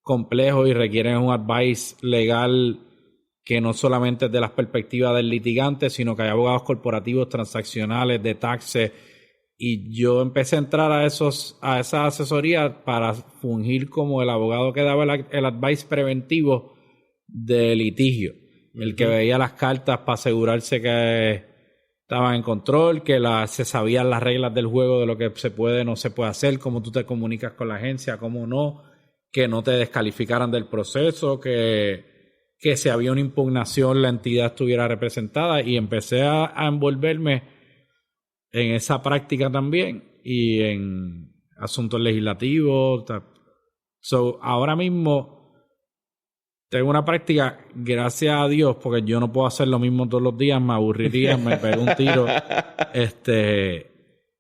complejos y requieren un advice legal que no solamente es de las perspectivas del litigante, sino que hay abogados corporativos, transaccionales, de taxes. Y yo empecé a entrar a esa asesoría para fungir como el abogado que daba el advice preventivo de litigio. Uh-huh. El que veía las cartas para asegurarse que estaban en control, que se sabían las reglas del juego de lo que se puede, no se puede hacer, cómo tú te comunicas con la agencia, cómo no, que no te descalificaran del proceso, que si había una impugnación la entidad estuviera representada, y empecé a envolverme en esa práctica también y en asuntos legislativos. Ahora mismo tengo una práctica, gracias a Dios, porque yo no puedo hacer lo mismo todos los días, me aburriría, me pego un tiro.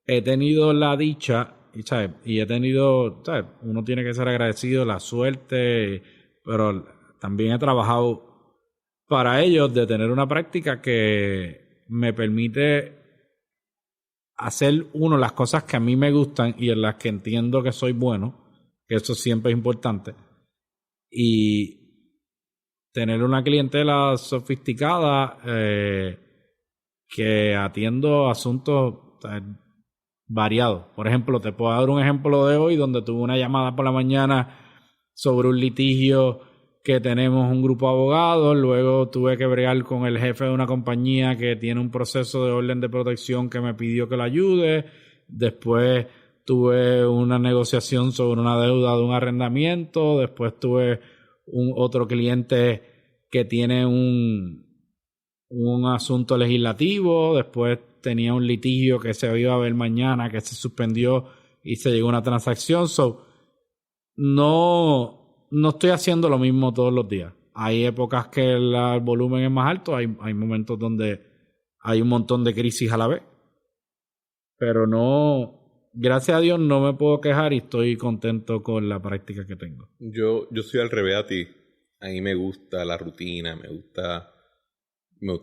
He tenido la dicha, ¿sabes? Y he tenido, ¿sabes? Uno tiene que ser agradecido, la suerte, pero también he trabajado para ellos de tener una práctica que me permite hacer, las cosas que a mí me gustan y en las que entiendo que soy bueno, que eso siempre es importante, y tener una clientela sofisticada que atiendo asuntos variados. Por ejemplo, te puedo dar un ejemplo de hoy donde tuve una llamada por la mañana sobre un litigio que tenemos un grupo de abogados, luego tuve que bregar con el jefe de una compañía que tiene un proceso de orden de protección que me pidió que lo ayude, después tuve una negociación sobre una deuda de un arrendamiento, después tuve otro cliente que tiene un asunto legislativo, después tenía un litigio que se iba a ver mañana que se suspendió y se llegó a una transacción. No estoy haciendo lo mismo todos los días. Hay épocas que el volumen es más alto, hay momentos donde hay un montón de crisis a la vez. Pero no, gracias a Dios no me puedo quejar y estoy contento con la práctica que tengo. Yo soy al revés a ti. A mí me gusta la rutina, me gusta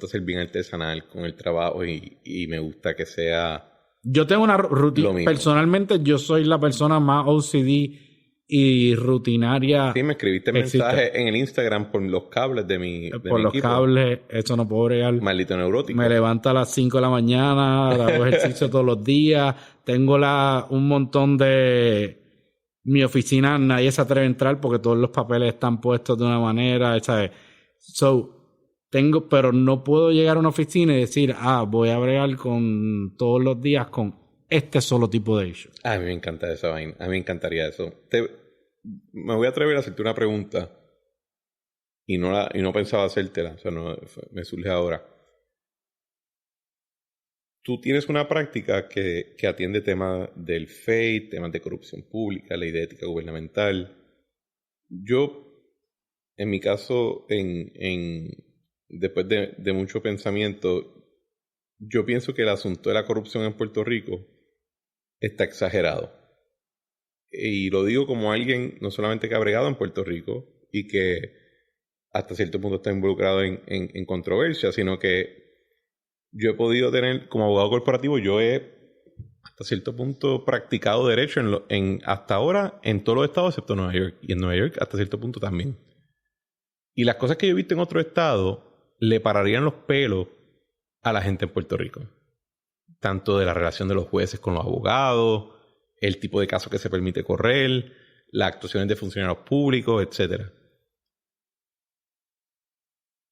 ser bien artesanal con el trabajo y me gusta que sea... Yo tengo una rutina. Personalmente, yo soy la persona más OCD y rutinaria. Sí, me escribiste mensajes en el Instagram por los cables de mi por los equipo. Cables, eso no puedo bregar. Maldito neurótico. Me levanto a las 5 de la mañana, hago ejercicio todos los días. Tengo un montón de... Mi oficina, nadie se atreve a entrar porque todos los papeles están puestos de una manera, ¿sabes? Pero no puedo llegar a una oficina y decir, voy a bregar con todos los días con este solo tipo de issues. A mí me encanta esa vaina. A mí me encantaría eso. Me voy a atrever a hacerte una pregunta y no pensaba hacértela. O sea, me surge ahora. Tú tienes una práctica que atiende temas del FEI, temas de corrupción pública, ley de ética gubernamental. Yo, en mi caso, después de mucho pensamiento, yo pienso que el asunto de la corrupción en Puerto Rico está exagerado. Y lo digo como alguien no solamente que ha bregado en Puerto Rico y que hasta cierto punto está involucrado en controversia, sino que yo he podido tener, como abogado corporativo, yo he hasta cierto punto practicado derecho hasta ahora en todos los estados excepto Nueva York. Y en Nueva York hasta cierto punto también. Y las cosas que yo he visto en otros estados le pararían los pelos a la gente en Puerto Rico. Tanto de la relación de los jueces con los abogados, el tipo de casos que se permite correr, las actuaciones de funcionarios públicos, etc.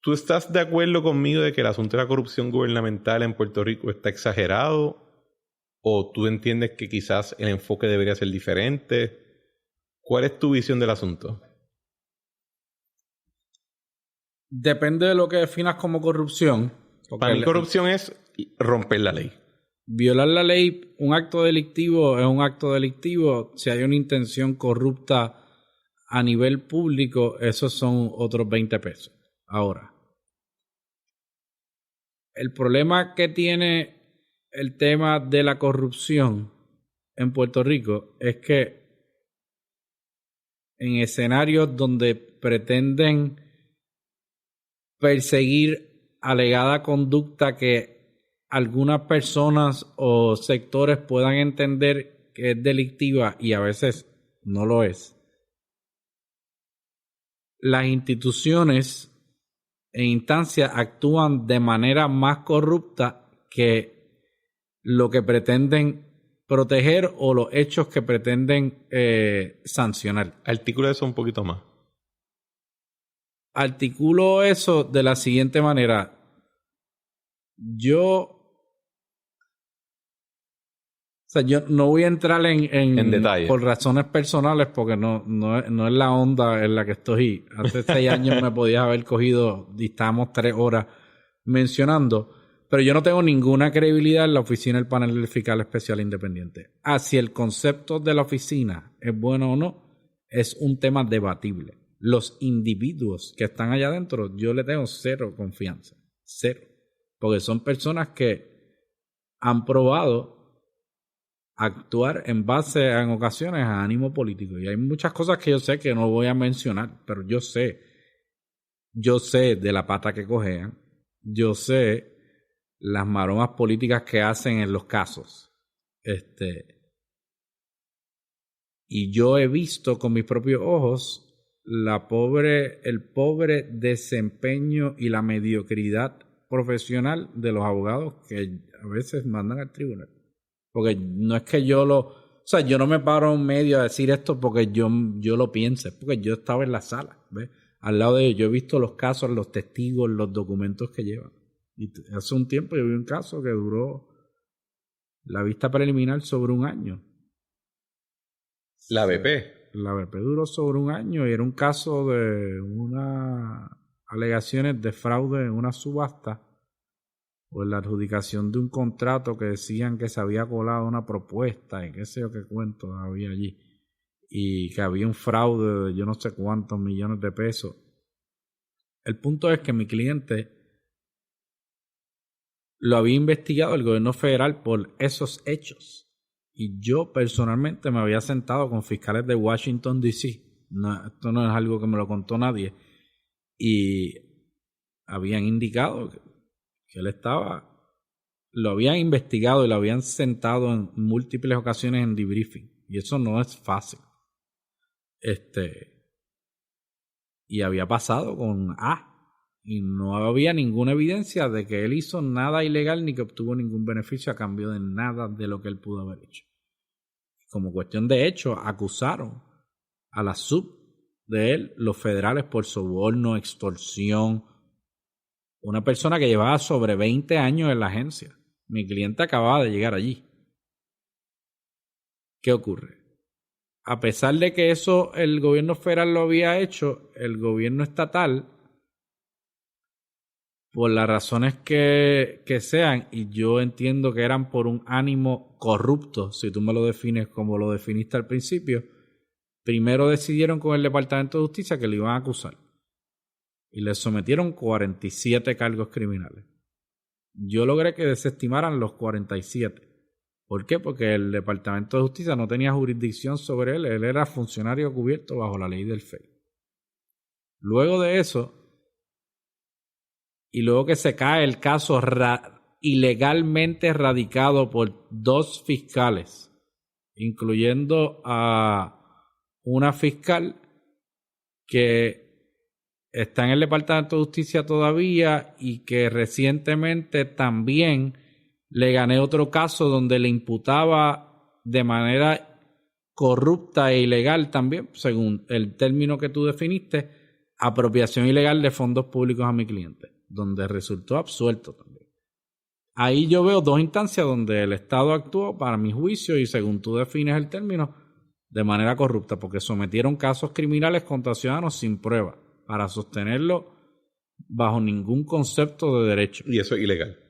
¿Tú estás de acuerdo conmigo de que el asunto de la corrupción gubernamental en Puerto Rico está exagerado? ¿O tú entiendes que quizás el enfoque debería ser diferente? ¿Cuál es tu visión del asunto? Depende de lo que definas como corrupción. Para mí corrupción es romper la ley. Violar la ley, un acto delictivo es un acto delictivo. Si hay una intención corrupta a nivel público, esos son otros 20 pesos. Ahora, el problema que tiene el tema de la corrupción en Puerto Rico es que en escenarios donde pretenden perseguir alegada conducta que algunas personas o sectores puedan entender que es delictiva y a veces no lo es, las instituciones e instancias actúan de manera más corrupta que lo que pretenden proteger o los hechos que pretenden sancionar. Articula eso un poquito más. Articulo eso de la siguiente manera. Yo no voy a entrar en detalle por razones personales porque no es la onda en la que estoy. Hace 6 años me podías haber cogido y estábamos 3 horas mencionando, pero yo no tengo ninguna credibilidad en la oficina del panel fiscal especial independiente. Si el concepto de la oficina es bueno o no, es un tema debatible. Los individuos que están allá adentro, yo le tengo cero confianza. Cero. Porque son personas que han probado actuar en base en ocasiones a ánimo político. Y hay muchas cosas que yo sé que no voy a mencionar, pero yo sé yo sé de la pata que cojean, yo sé las maromas políticas que hacen en los casos. Y yo he visto con mis propios ojos el pobre desempeño y la mediocridad profesional de los abogados que a veces mandan al tribunal. Porque no es que yo no me paro en medio a decir esto porque yo lo piense, porque yo estaba en la sala, ¿ves? Al lado de ellos, yo he visto los casos, los testigos, los documentos que llevan. Y hace un tiempo yo vi un caso que duró la vista preliminar sobre 1 año. La BP. La BP duró sobre 1 año y era un caso de unas alegaciones de fraude en una subasta o en la adjudicación de un contrato que decían que se había colado una propuesta y qué sé yo qué cuento había allí y que había un fraude de yo no sé cuántos millones de pesos. El punto es que mi cliente lo había investigado el gobierno federal por esos hechos. Y yo personalmente me había sentado con fiscales de Washington, D.C. Esto no es algo que me lo contó nadie. Y habían indicado que él lo habían investigado y lo habían sentado en múltiples ocasiones en debriefing. Y eso no es fácil. Y había pasado con A. Y no había ninguna evidencia de que él hizo nada ilegal ni que obtuvo ningún beneficio a cambio de nada de lo que él pudo haber hecho. Como cuestión de hecho, acusaron a la sub de él, los federales, por soborno, extorsión. Una persona que llevaba sobre 20 años en la agencia. Mi cliente acababa de llegar allí. ¿Qué ocurre? A pesar de que eso el gobierno federal lo había hecho, el gobierno estatal, por las razones que sean, y yo entiendo que eran por un ánimo corrupto, si tú me lo defines como lo definiste al principio, primero decidieron con el Departamento de Justicia que le iban a acusar. Y le sometieron 47 cargos criminales. Yo logré que desestimaran los 47. ¿Por qué? Porque el Departamento de Justicia no tenía jurisdicción sobre él. Él era funcionario cubierto bajo la ley del FEI. Luego de eso, y luego que se cae el caso ilegalmente radicado por 2 fiscales, incluyendo a una fiscal que está en el Departamento de Justicia todavía y que recientemente también le gané otro caso donde le imputaba de manera corrupta e ilegal también, según el término que tú definiste, apropiación ilegal de fondos públicos a mi cliente, donde resultó absuelto también. Ahí yo veo 2 instancias donde el Estado actuó, para mi juicio, y según tú defines el término, de manera corrupta, porque sometieron casos criminales contra ciudadanos sin prueba, para sostenerlo bajo ningún concepto de derecho. Y eso es ilegal.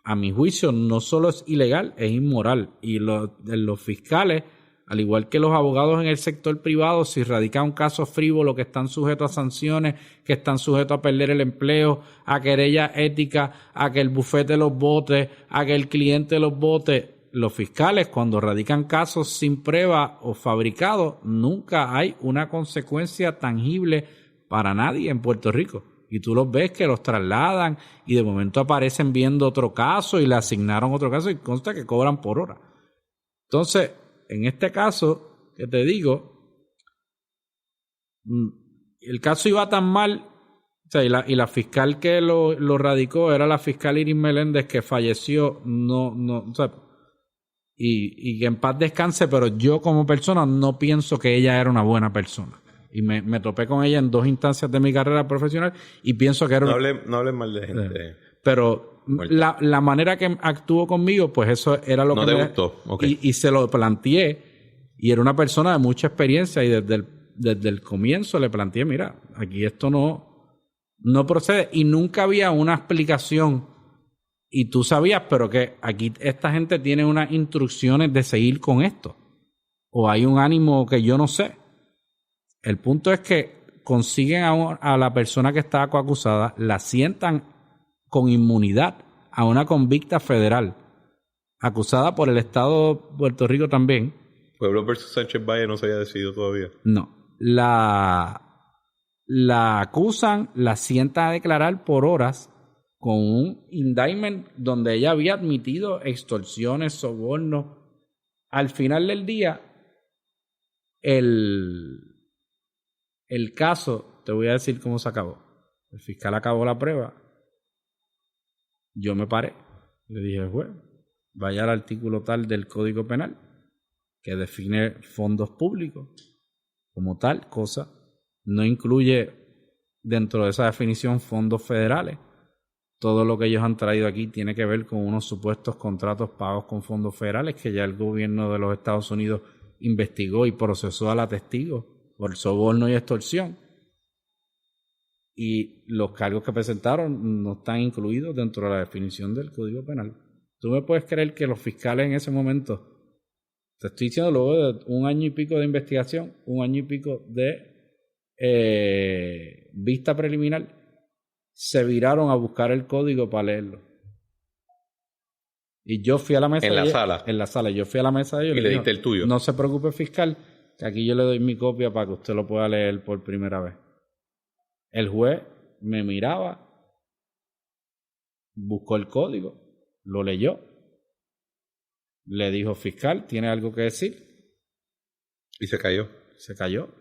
A mi juicio, no solo es ilegal, es inmoral. Y los fiscales, al igual que los abogados en el sector privado, si radican un caso frívolo que están sujetos a sanciones, que están sujetos a perder el empleo, a querella ética, a que el bufete los vote, a que el cliente los vote, los fiscales, cuando radican casos sin prueba o fabricados, nunca hay una consecuencia tangible para nadie en Puerto Rico. Y tú los ves que los trasladan y de momento aparecen viendo otro caso y le asignaron otro caso y consta que cobran por hora. Entonces, en este caso, que te digo, el caso iba tan mal, o sea, y la fiscal que lo radicó era la fiscal Iris Meléndez, que falleció, o sea, y que en paz descanse, pero yo como persona no pienso que ella era una buena persona. Y me topé con ella en 2 instancias de mi carrera profesional y pienso que era... No hables mal de gente. Pero la manera que actuó conmigo, pues eso era lo que me gustó. Okay. Y se lo planteé. Y era una persona de mucha experiencia y desde el comienzo le planteé, mira, aquí esto no procede. Y nunca había una explicación. Y tú sabías, pero que aquí esta gente tiene unas instrucciones de seguir con esto. O hay un ánimo que yo no sé. El punto es que consiguen a la persona que estaba coacusada, la sientan con inmunidad a una convicta federal, acusada por el Estado de Puerto Rico también. Pueblo versus Sánchez Valle no se había decidido todavía. No. La la acusan, la sientan a declarar por horas con un indictment donde ella había admitido extorsiones, sobornos. Al final del día, el caso, te voy a decir cómo se acabó. El fiscal acabó la prueba. Yo me paré. Le dije al juez, vaya al artículo tal del Código Penal que define fondos públicos como tal cosa. No incluye dentro de esa definición fondos federales. Todo lo que ellos han traído aquí tiene que ver con unos supuestos contratos pagos con fondos federales que ya el gobierno de los Estados Unidos investigó y procesó a la testigo por soborno y extorsión. Y los cargos que presentaron no están incluidos dentro de la definición del Código Penal. ¿Tú me puedes creer que los fiscales en ese momento, te estoy diciendo luego de 1 año y pico de investigación, 1 año y pico de vista preliminar, se viraron a buscar el código para leerlo? Y yo fui a la mesa. En la sala. En la sala. Yo fui a la mesa de ellos. Y le diste el tuyo. No se preocupe, fiscal, que aquí yo le doy mi copia para que usted lo pueda leer por primera vez. El juez me miraba, buscó el código, lo leyó, le dijo, fiscal, ¿tiene algo que decir? Y se cayó. Se cayó.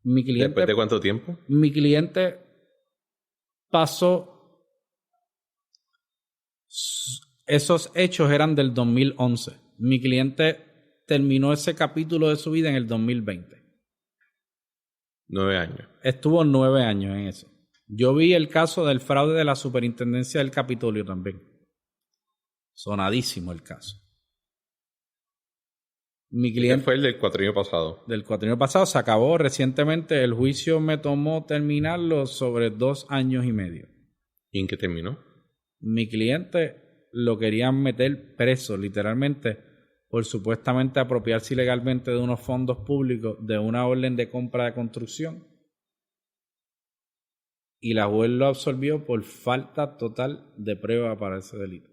Mi cliente, ¿Después de cuánto tiempo? Mi cliente pasó... Esos hechos eran del 2011. Mi cliente terminó ese capítulo de su vida en el 2020. 9 años. Estuvo 9 años en eso. Yo vi el caso del fraude de la superintendencia del Capitolio también. Sonadísimo el caso. Mi cliente... ¿Qué fue el del cuatrienio pasado? Del cuatrienio pasado se acabó recientemente. El juicio me tomó terminarlo sobre 2 años y medio. ¿Y en qué terminó? Mi cliente lo querían meter preso, literalmente, por supuestamente apropiarse ilegalmente de unos fondos públicos de una orden de compra de construcción. Y la juez lo absolvió por falta total de prueba para ese delito.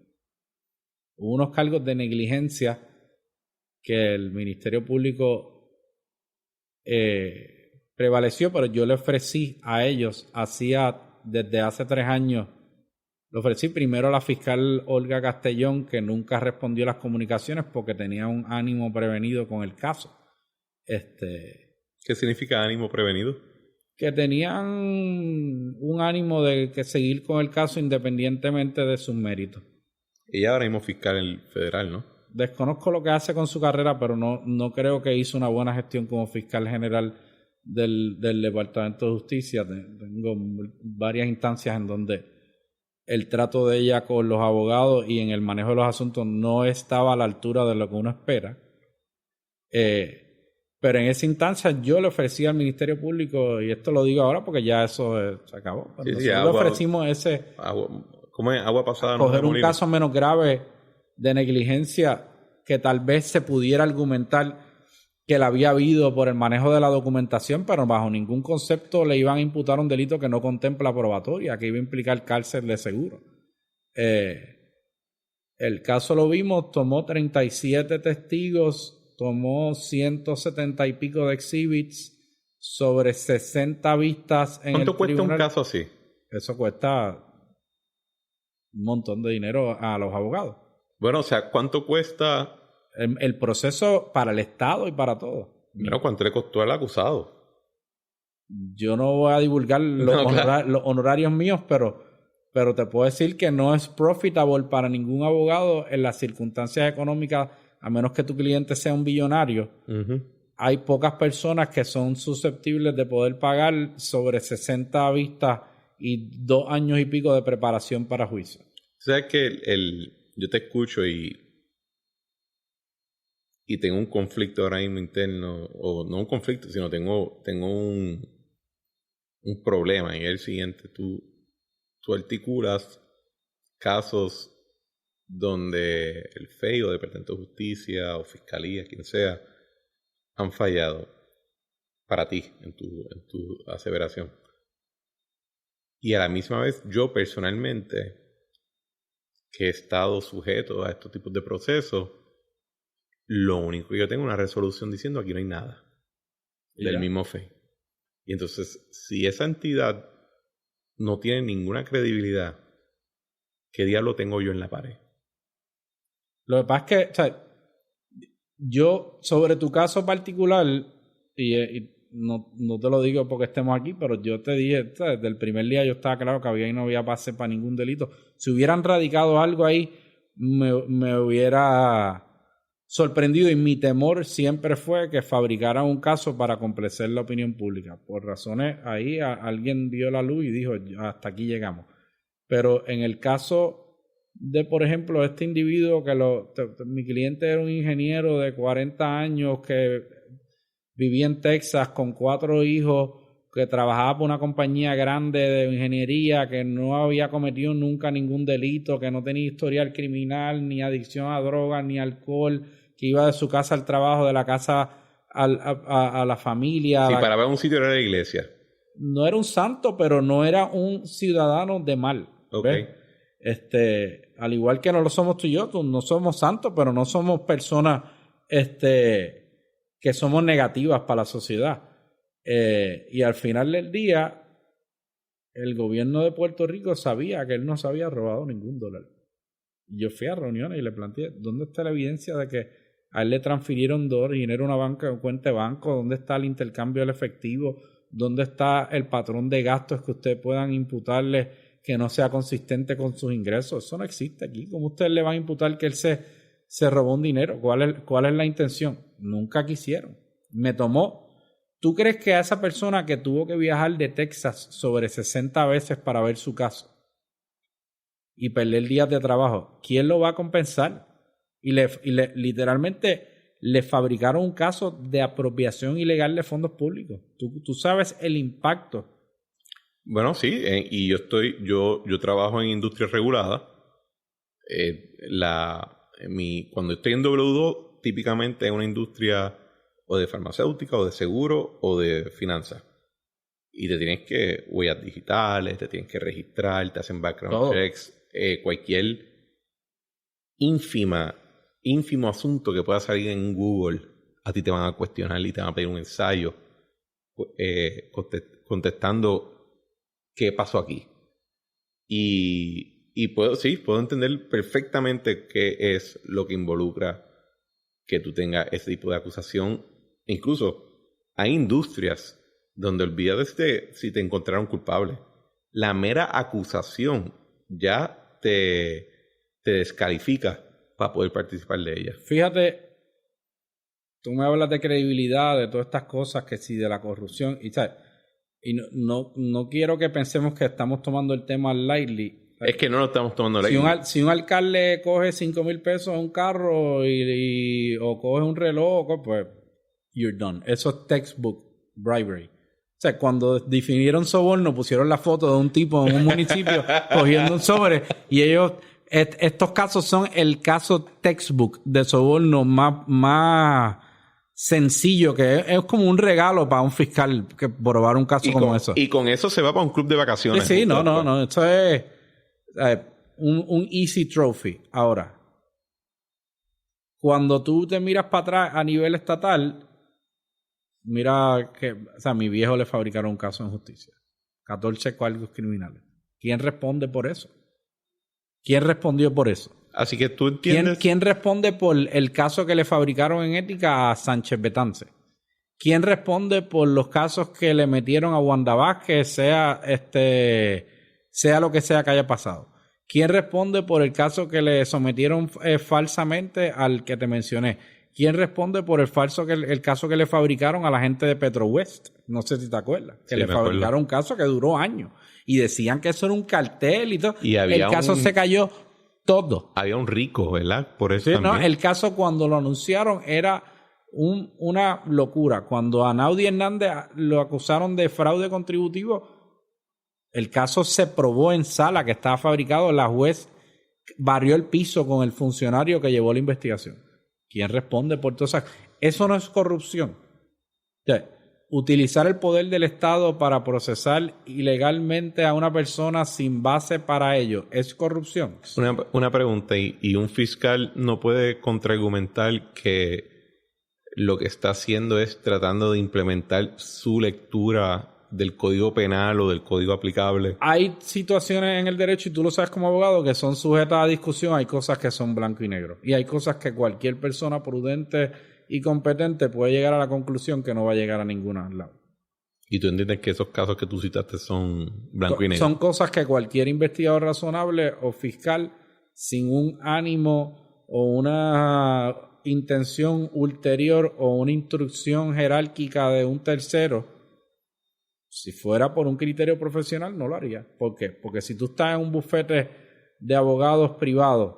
Hubo unos cargos de negligencia que el Ministerio Público prevaleció, pero yo le ofrecí a ellos, desde hace 3 años, le ofrecí primero a la fiscal Olga Castellón, que nunca respondió las comunicaciones porque tenía un ánimo prevenido con el caso. ¿Qué significa ánimo prevenido? Que tenían un ánimo de que seguir con el caso independientemente de sus méritos. Ella ahora mismo fiscal federal, ¿no? Desconozco lo que hace con su carrera, pero no creo que hizo una buena gestión como fiscal general del Departamento de Justicia. Tengo varias instancias en donde el trato de ella con los abogados y en el manejo de los asuntos no estaba a la altura de lo que uno espera. Pero en esa instancia yo le ofrecí al Ministerio Público, y esto lo digo ahora porque ya eso se acabó. Pero nosotros le ofrecimos ¿cómo es? Agua pasada. Coger un caso menos grave de negligencia que tal vez se pudiera argumentar que la había habido por el manejo de la documentación, pero bajo ningún concepto le iban a imputar un delito que no contempla probatoria, que iba a implicar cárcel de seguro. El caso lo vimos, tomó 37 testigos, tomó 170 y pico de exhibits, sobre 60 vistas en el tribunal. ¿Cuánto cuesta un caso así? Eso cuesta un montón de dinero a los abogados. Bueno, o sea, ¿cuánto cuesta el proceso para el Estado y para todos? Bueno, ¿cuánto le costó al acusado? Yo no voy a divulgar los honorarios míos, pero te puedo decir que no es profitable para ningún abogado en las circunstancias económicas, a menos que tu cliente sea un billonario. Uh-huh. Hay pocas personas que son susceptibles de poder pagar sobre 60 vistas y 2 años y pico de preparación para juicio. O sea que yo te escucho y tengo un conflicto ahora mismo interno, o no un conflicto, sino tengo un problema, y es el siguiente. Tú articulas casos donde el FEI o Departamento de Justicia o Fiscalía, quien sea, han fallado para ti en tu aseveración. Y a la misma vez, yo personalmente, que he estado sujeto a estos tipos de procesos, lo único que yo tengo es una resolución diciendo aquí no hay nada del mismo FEI. Y entonces, si esa entidad no tiene ninguna credibilidad, ¿qué diablo tengo yo en la pared? Lo que pasa es que, o sea, yo, sobre tu caso particular, y no te lo digo porque estemos aquí, pero yo te dije, ¿sabes? Desde el primer día yo estaba claro que había y no había pase para ningún delito. Si hubieran radicado algo ahí, me hubiera sorprendido, y mi temor siempre fue que fabricaran un caso para complacer la opinión pública. Por razones ahí alguien vio la luz y dijo, hasta aquí llegamos. Pero en el caso de, por ejemplo, este individuo mi cliente era un ingeniero de 40 años que vivía en Texas con 4 hijos, que trabajaba por una compañía grande de ingeniería, que no había cometido nunca ningún delito, que no tenía historial criminal, ni adicción a drogas, ni alcohol, que iba de su casa al trabajo, de la casa a la familia. Si paraba en un sitio era la iglesia. No era un santo, pero no era un ciudadano de mal. Okay. Al igual que no lo somos tú y yo, no somos santos, pero no somos personas que somos negativas para la sociedad. Y al final del día, el gobierno de Puerto Rico sabía que él no se había robado ningún dólar. Yo fui a reuniones y le planteé, ¿dónde está la evidencia de que a él le transfirieron dinero a una cuenta de banco? ¿Dónde está el intercambio del efectivo? ¿Dónde está el patrón de gastos que ustedes puedan imputarle que no sea consistente con sus ingresos? Eso no existe aquí. ¿Cómo ustedes le van a imputar que él se robó un dinero? ¿Cuál es la intención? Nunca quisieron. Me tomó. ¿Tú crees que a esa persona que tuvo que viajar de Texas sobre 60 veces para ver su caso y perder días de trabajo, quién lo va a compensar? Y literalmente le fabricaron un caso de apropiación ilegal de fondos públicos. Tú sabes el impacto. Bueno, sí, y yo trabajo en industria regulada. Cuando estoy en W2, típicamente es una industria o de farmacéutica, o de seguro, o de finanzas. Y te tienes que huellas digitales, te tienes que registrar, te hacen background checks, cualquier ínfimo asunto que pueda salir en Google, a ti te van a cuestionar y te van a pedir un ensayo contestando qué pasó aquí. Y puedo entender perfectamente qué es lo que involucra que tú tengas ese tipo de acusación. Incluso hay industrias donde olvídate si te encontraron culpable. La mera acusación ya te descalifica para poder participar de ella. Fíjate, tú me hablas de credibilidad, de todas estas cosas, que si de la corrupción, y ¿sabes? Y no quiero que pensemos que estamos tomando el tema lightly. Es que no lo estamos tomando lightly. Si un alcalde coge $5,000 en un carro o coge un reloj, pues you're done. Eso es textbook bribery. O sea, cuando definieron soborno, pusieron la foto de un tipo en un municipio cogiendo un sobre, y estos casos son el caso textbook de soborno más sencillo, que es como un regalo para un fiscal que probar un caso como eso. Y con eso se va para un club de vacaciones. Sí, no. Esto es un easy trophy. Ahora, cuando tú te miras para atrás a nivel estatal, mira que, mi viejo le fabricaron un caso en justicia. 14 cargos criminales. ¿Quién responde por eso? ¿Quién respondió por eso? Así que tú entiendes. ¿Quién responde por el caso que le fabricaron en ética a Sánchez Betance? ¿Quién responde por los casos que le metieron a Wanda Vázquez, sea lo que sea que haya pasado? ¿Quién responde por el caso que le sometieron falsamente al que te mencioné? ¿Quién responde por el caso que le fabricaron a la gente de Petro West? No sé si te acuerdas. Que le fabricaron un caso que duró años. Y decían que eso era un cartel y todo. Y el caso se cayó todo. Había un rico, ¿verdad? Por eso sí, también. No, el caso cuando lo anunciaron era una locura. Cuando a Naudi Hernández lo acusaron de fraude contributivo, el caso se probó en sala que estaba fabricado. La juez barrió el piso con el funcionario que llevó la investigación. ¿Quién responde por todo eso? Eso no es corrupción. O sea, utilizar el poder del Estado para procesar ilegalmente a una persona sin base para ello, ¿es corrupción? Una pregunta, ¿y un fiscal no puede contraargumentar que lo que está haciendo es tratando de implementar su lectura del código penal o del código aplicable. Hay situaciones en el derecho, y tú lo sabes como abogado, que son sujetas a discusión. Hay cosas que son blanco y negro. Y hay cosas que cualquier persona prudente y competente puede llegar a la conclusión que no va a llegar a ningún lado. ¿Y tú entiendes que esos casos que tú citaste son blanco y negro? Son cosas que cualquier investigador razonable o fiscal, sin un ánimo o una intención ulterior o una instrucción jerárquica de un tercero, si fuera por un criterio profesional, no lo haría. ¿Por qué? Porque si tú estás en un bufete de abogados privados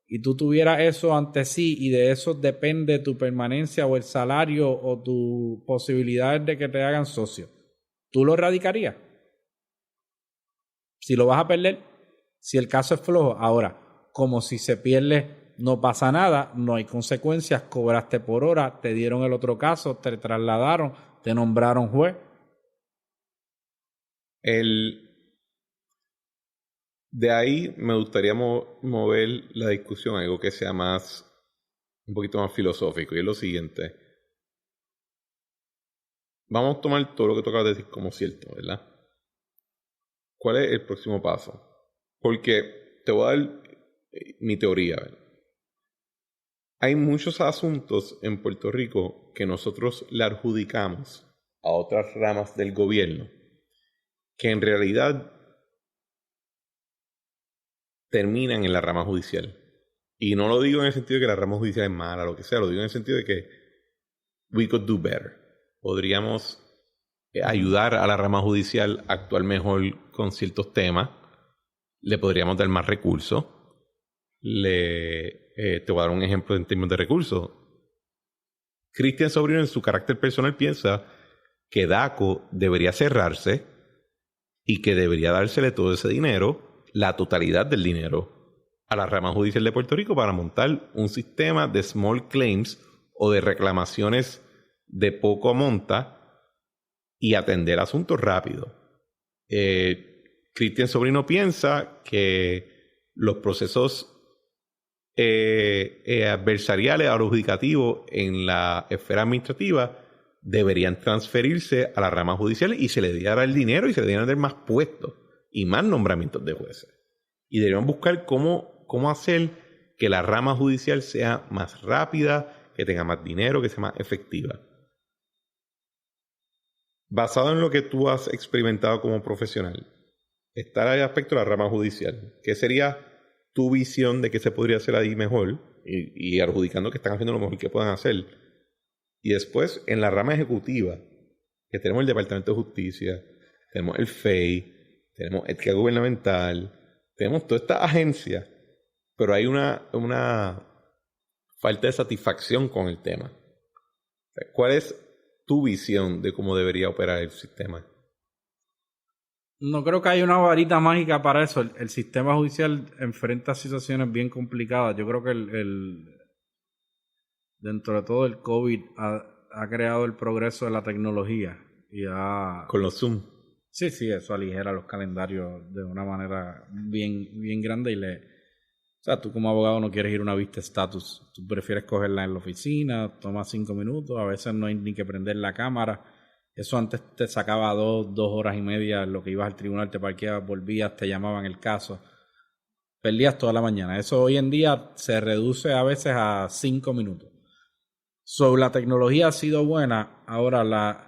y tú tuvieras eso ante sí y de eso depende tu permanencia o el salario o tus posibilidades de que te hagan socio, ¿tú lo radicarías? Si lo vas a perder, si el caso es flojo. Ahora, como si se pierde, no pasa nada, no hay consecuencias, cobraste por hora, te dieron el otro caso, te trasladaron, te nombraron juez. De ahí me gustaría mover la discusión a algo que sea un poquito más filosófico, y es lo siguiente. Vamos a tomar todo lo que tú acabas de decir como cierto, ¿verdad? ¿Cuál es el próximo paso? Porque te voy a dar mi teoría, ¿verdad? Hay muchos asuntos en Puerto Rico que nosotros le adjudicamos a otras ramas del gobierno que en realidad terminan en la rama judicial. Y no lo digo en el sentido de que la rama judicial es mala, lo que sea, lo digo en el sentido de que we could do better. Podríamos ayudar a la rama judicial a actuar mejor con ciertos temas. Le podríamos dar más recursos. Te voy a dar un ejemplo en términos de recursos. Cristian Sobrino, en su carácter personal, piensa que DACO debería cerrarse y que debería dársele todo ese dinero, la totalidad del dinero, a la rama judicial de Puerto Rico para montar un sistema de small claims o de reclamaciones de poco monta y atender asuntos rápidos. Cristian Sobrino piensa que los procesos adversariales o adjudicativos en la esfera administrativa deberían transferirse a la rama judicial y se le diera el dinero y se le dieran dar más puestos y más nombramientos de jueces. Y deberían buscar cómo hacer que la rama judicial sea más rápida, que tenga más dinero, que sea más efectiva. Basado en lo que tú has experimentado como profesional, está el aspecto de la rama judicial. ¿Qué sería tu visión de qué se podría hacer ahí mejor? Y adjudicando que están haciendo lo mejor que puedan hacer. Y después, en la rama ejecutiva, que tenemos el Departamento de Justicia, tenemos el FEI, tenemos Ética Gubernamental, tenemos toda esta agencia, pero hay una falta de satisfacción con el tema. ¿Cuál es tu visión de cómo debería operar el sistema? No creo que haya una varita mágica para eso. El sistema judicial enfrenta situaciones bien complicadas. Yo creo que dentro de todo el COVID ha creado el progreso de la tecnología. Con los Zoom. Sí, eso aligera los calendarios de una manera bien grande o sea, tú como abogado no quieres ir a una vista estatus. Tú prefieres cogerla en la oficina, toma 5 minutos, a veces no hay ni que prender la cámara. Eso antes te sacaba 2 horas y media, en lo que ibas al tribunal, te parqueabas, volvías, te llamaban el caso. Perdías toda la mañana. Eso hoy en día se reduce a veces a 5 minutos. La tecnología ha sido buena. Ahora la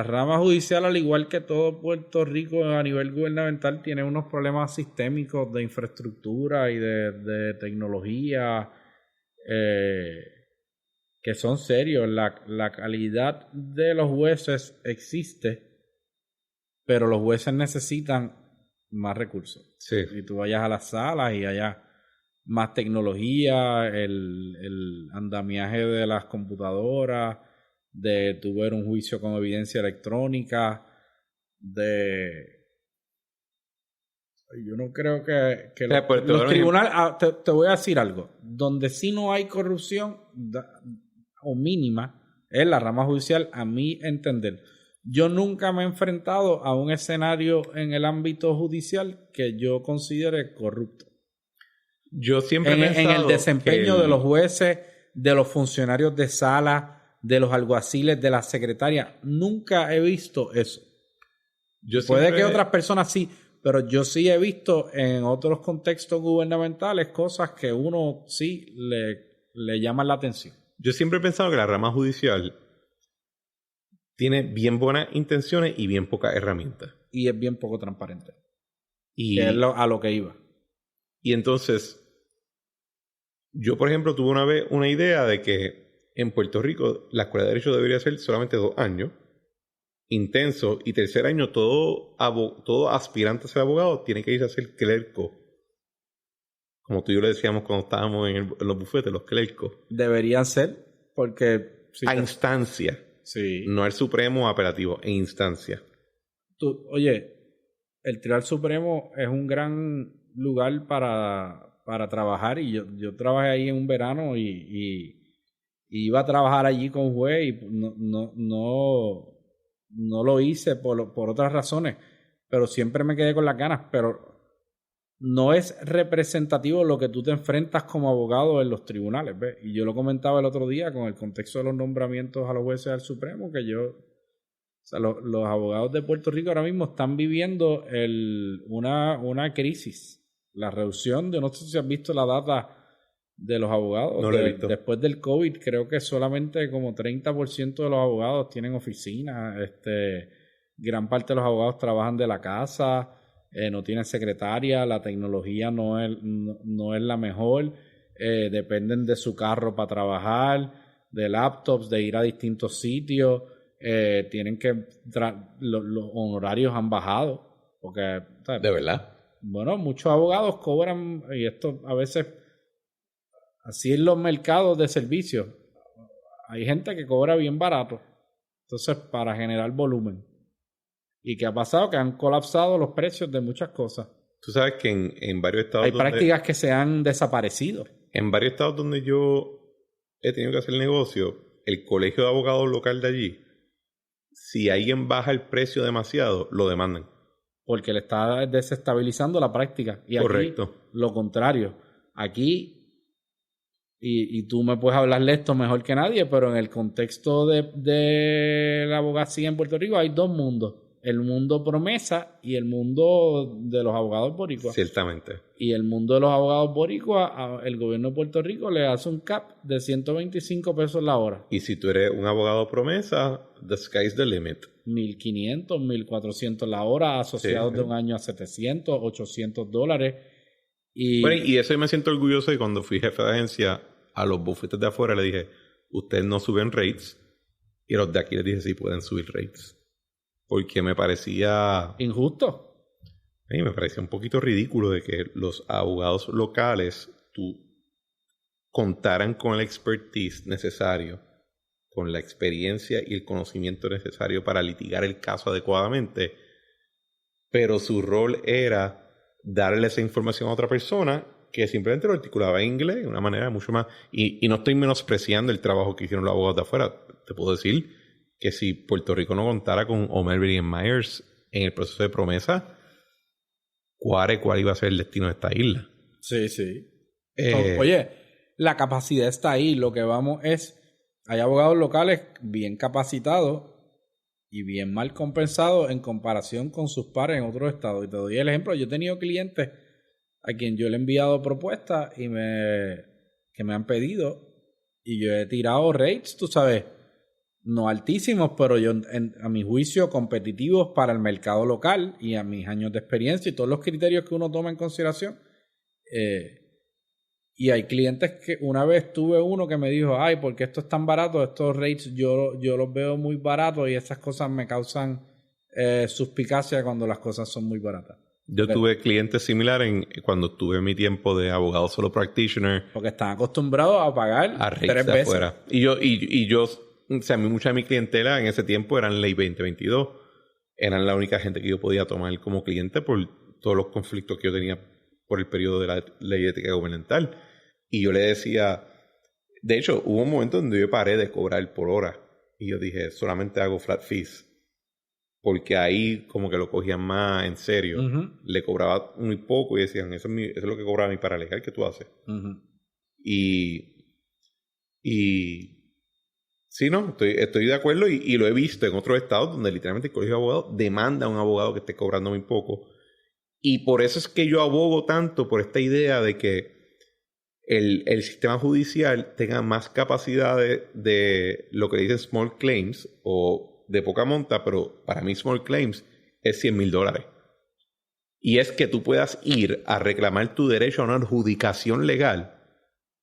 rama judicial, al igual que todo Puerto Rico a nivel gubernamental, tiene unos problemas sistémicos de infraestructura y de tecnología que son serios. La calidad de los jueces existe, pero los jueces necesitan más recursos. Sí. Si tú vayas a las salas y haya más tecnología, el andamiaje de las computadoras, de tu ver un juicio con evidencia electrónica, yo no creo que los tribunales, te voy a decir algo, donde sí no hay corrupción o mínima es la rama judicial, a mi entender. Yo nunca me he enfrentado a un escenario en el ámbito judicial que yo considere corrupto. Yo siempre he pensado en el desempeño de los jueces, de los funcionarios de sala, de los alguaciles, de las secretarias. Nunca he visto eso. Puede que otras personas sí, pero yo sí he visto en otros contextos gubernamentales cosas que uno sí le llaman la atención. Yo siempre he pensado que la rama judicial tiene bien buenas intenciones y bien pocas herramientas. Y es bien poco transparente. Que es a lo que iba. Y entonces, yo por ejemplo tuve una vez una idea de que en Puerto Rico la escuela de Derecho debería ser solamente 2 años, intenso, y tercer año todo aspirante a ser abogado tiene que ir a ser clerco. Como tú y yo le decíamos cuando estábamos en los bufetes, los clercos. Deberían ser, porque... a instancia. Sí. No al Supremo apelativo, en instancia. Oye, el Tribunal Supremo es un gran lugar para trabajar, y yo trabajé ahí en un verano y iba a trabajar allí con juez y no lo hice por otras razones, pero siempre me quedé con las ganas. Pero no es representativo lo que tú te enfrentas como abogado en los tribunales, ¿ves? Y yo lo comentaba el otro día con el contexto de los nombramientos a los jueces del Supremo, que los abogados de Puerto Rico ahora mismo están viviendo una crisis. La reducción no sé si has visto la data de los abogados. No lo he visto. Después del COVID, creo que solamente como 30% de los abogados tienen oficina. Gran parte de los abogados trabajan de la casa. No tienen secretaria, la tecnología no es la mejor, dependen de su carro para trabajar, de laptops, de ir a distintos sitios, tienen que los honorarios han bajado, porque ¿sabes? ¿De verdad? Bueno, muchos abogados cobran, y esto a veces así en los mercados de servicios, hay gente que cobra bien barato, entonces para generar volumen. ¿Y qué ha pasado? Que han colapsado los precios de muchas cosas. Tú sabes que en varios estados... Hay prácticas que se han desaparecido. En varios estados donde yo he tenido que hacer negocio, el colegio de abogados local de allí, si alguien baja el precio demasiado, lo demandan. Porque le está desestabilizando la práctica. Y correcto. Aquí, lo contrario. Aquí, y tú me puedes hablarle esto mejor que nadie, pero en el contexto de la abogacía en Puerto Rico hay 2 mundos. El mundo promesa y el mundo de los abogados boricuas. Ciertamente. Y el mundo de los abogados boricuas, el gobierno de Puerto Rico le hace un cap de 125 pesos la hora. Y si tú eres un abogado promesa, the sky's the limit. 1,500, 1,400 la hora, asociados de un año a 700, $800. Bueno, y eso yo me siento orgulloso, y cuando fui jefe de agencia, a los bufetes de afuera le dije, ustedes no suben rates, y a los de aquí les dije, sí, pueden subir rates. Porque me parecía... injusto. A mí me parecía un poquito ridículo de que los abogados locales contaran con el expertise necesario, con la experiencia y el conocimiento necesario para litigar el caso adecuadamente, pero su rol era darle esa información a otra persona que simplemente lo articulaba en inglés de una manera mucho más... Y no estoy menospreciando el trabajo que hicieron los abogados de afuera. Te puedo decir que si Puerto Rico no contara con O'Melveny & Myers en el proceso de promesa, ¿cuál iba a ser el destino de esta isla? Sí, sí. Oye, la capacidad está ahí. Lo que vamos es... Hay abogados locales bien capacitados y bien mal compensados en comparación con sus pares en otros estados. Y te doy el ejemplo. Yo he tenido clientes a quien yo le he enviado propuestas que me han pedido, y yo he tirado rates, tú sabes, no altísimos, pero a mi juicio competitivos para el mercado local y a mis años de experiencia y todos los criterios que uno toma en consideración. Y hay clientes que una vez tuve uno que me dijo, ay, ¿por qué esto es tan barato? Estos rates yo los veo muy baratos y esas cosas me causan suspicacia cuando las cosas son muy baratas. Yo tuve clientes similares cuando tuve mi tiempo de abogado solo practitioner. Porque están acostumbrados a pagar a rates 3 de veces. Afuera. Y yo, o sea, mucha de mi clientela en ese tiempo eran ley 2022. Eran la única gente que yo podía tomar como cliente por todos los conflictos que yo tenía por el periodo de la ley de ética gubernamental. Y yo le decía, de hecho, hubo un momento donde yo paré de cobrar por hora. Y yo dije, solamente hago flat fees. Porque ahí como que lo cogían más en serio. Uh-huh. Le cobraba muy poco y decían, eso es lo que cobraba mi paralegal que tú haces. Uh-huh. Y Sí, no, estoy de acuerdo y lo he visto en otros estados donde literalmente el colegio de abogados demanda a un abogado que esté cobrando muy poco. Y por eso es que yo abogo tanto por esta idea de que el sistema judicial tenga más capacidades de lo que dicen small claims o de poca monta, pero para mí small claims es $100,000. Y es que tú puedas ir a reclamar tu derecho a una adjudicación legal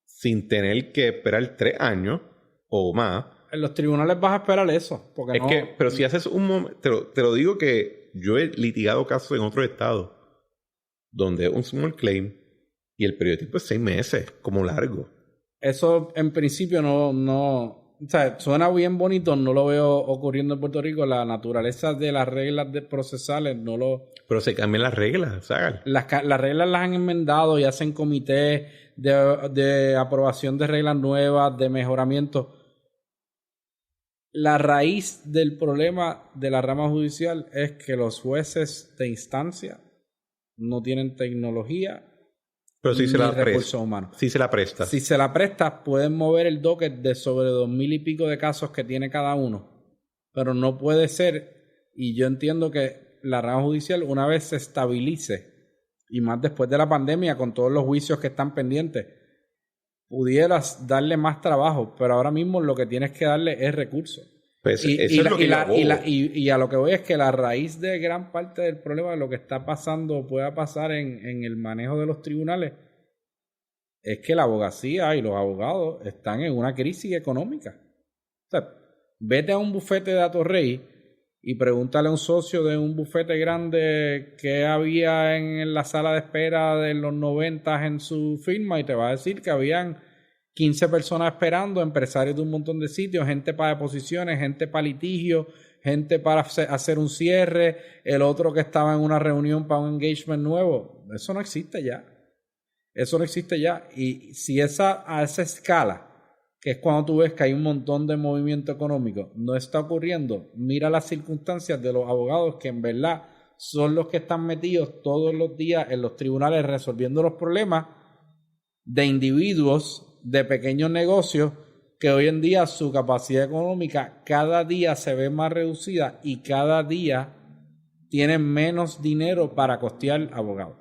sin tener que esperar 3 años o más. En los tribunales vas a esperar eso. Porque Pero si haces un momento, te lo digo que yo he litigado casos en otros estados donde un small claim y el periodo de tiempo es 6 meses, como largo. Eso en principio no... O sea, suena bien bonito, no lo veo ocurriendo en Puerto Rico. La naturaleza de las reglas procesales no lo... Pero se cambian las reglas, ¿sabes? Las reglas las han enmendado y hacen comités de aprobación de reglas nuevas, de mejoramiento. La raíz del problema de la rama judicial es que los jueces de instancia no tienen tecnología. Pero si se la recursos humanos. Si se la presta. Si se la presta, pueden mover el docket de sobre 2,000 y pico de casos que tiene cada uno. Pero no puede ser, y yo entiendo que la rama judicial, una vez se estabilice, y más después de la pandemia, con todos los juicios que están pendientes, pudieras darle más trabajo, pero ahora mismo lo que tienes que darle es recursos. Pues y a lo que voy es que la raíz de gran parte del problema de lo que está pasando o pueda pasar en el manejo de los tribunales es que la abogacía y los abogados están en una crisis económica. O sea, vete a un bufete de Atorrey y pregúntale a un socio de un bufete grande que había en la sala de espera de los 90 en su firma y te va a decir que habían 15 personas esperando, empresarios de un montón de sitios, gente para deposiciones, gente para litigio, gente para hacer un cierre, el otro que estaba en una reunión para un engagement nuevo. Eso no existe ya. Eso no existe ya. Y si a esa escala, que es cuando tú ves que hay un montón de movimiento económico, no está ocurriendo, mira las circunstancias de los abogados que en verdad son los que están metidos todos los días en los tribunales resolviendo los problemas de individuos, de pequeños negocios, que hoy en día su capacidad económica cada día se ve más reducida y cada día tienen menos dinero para costear abogados.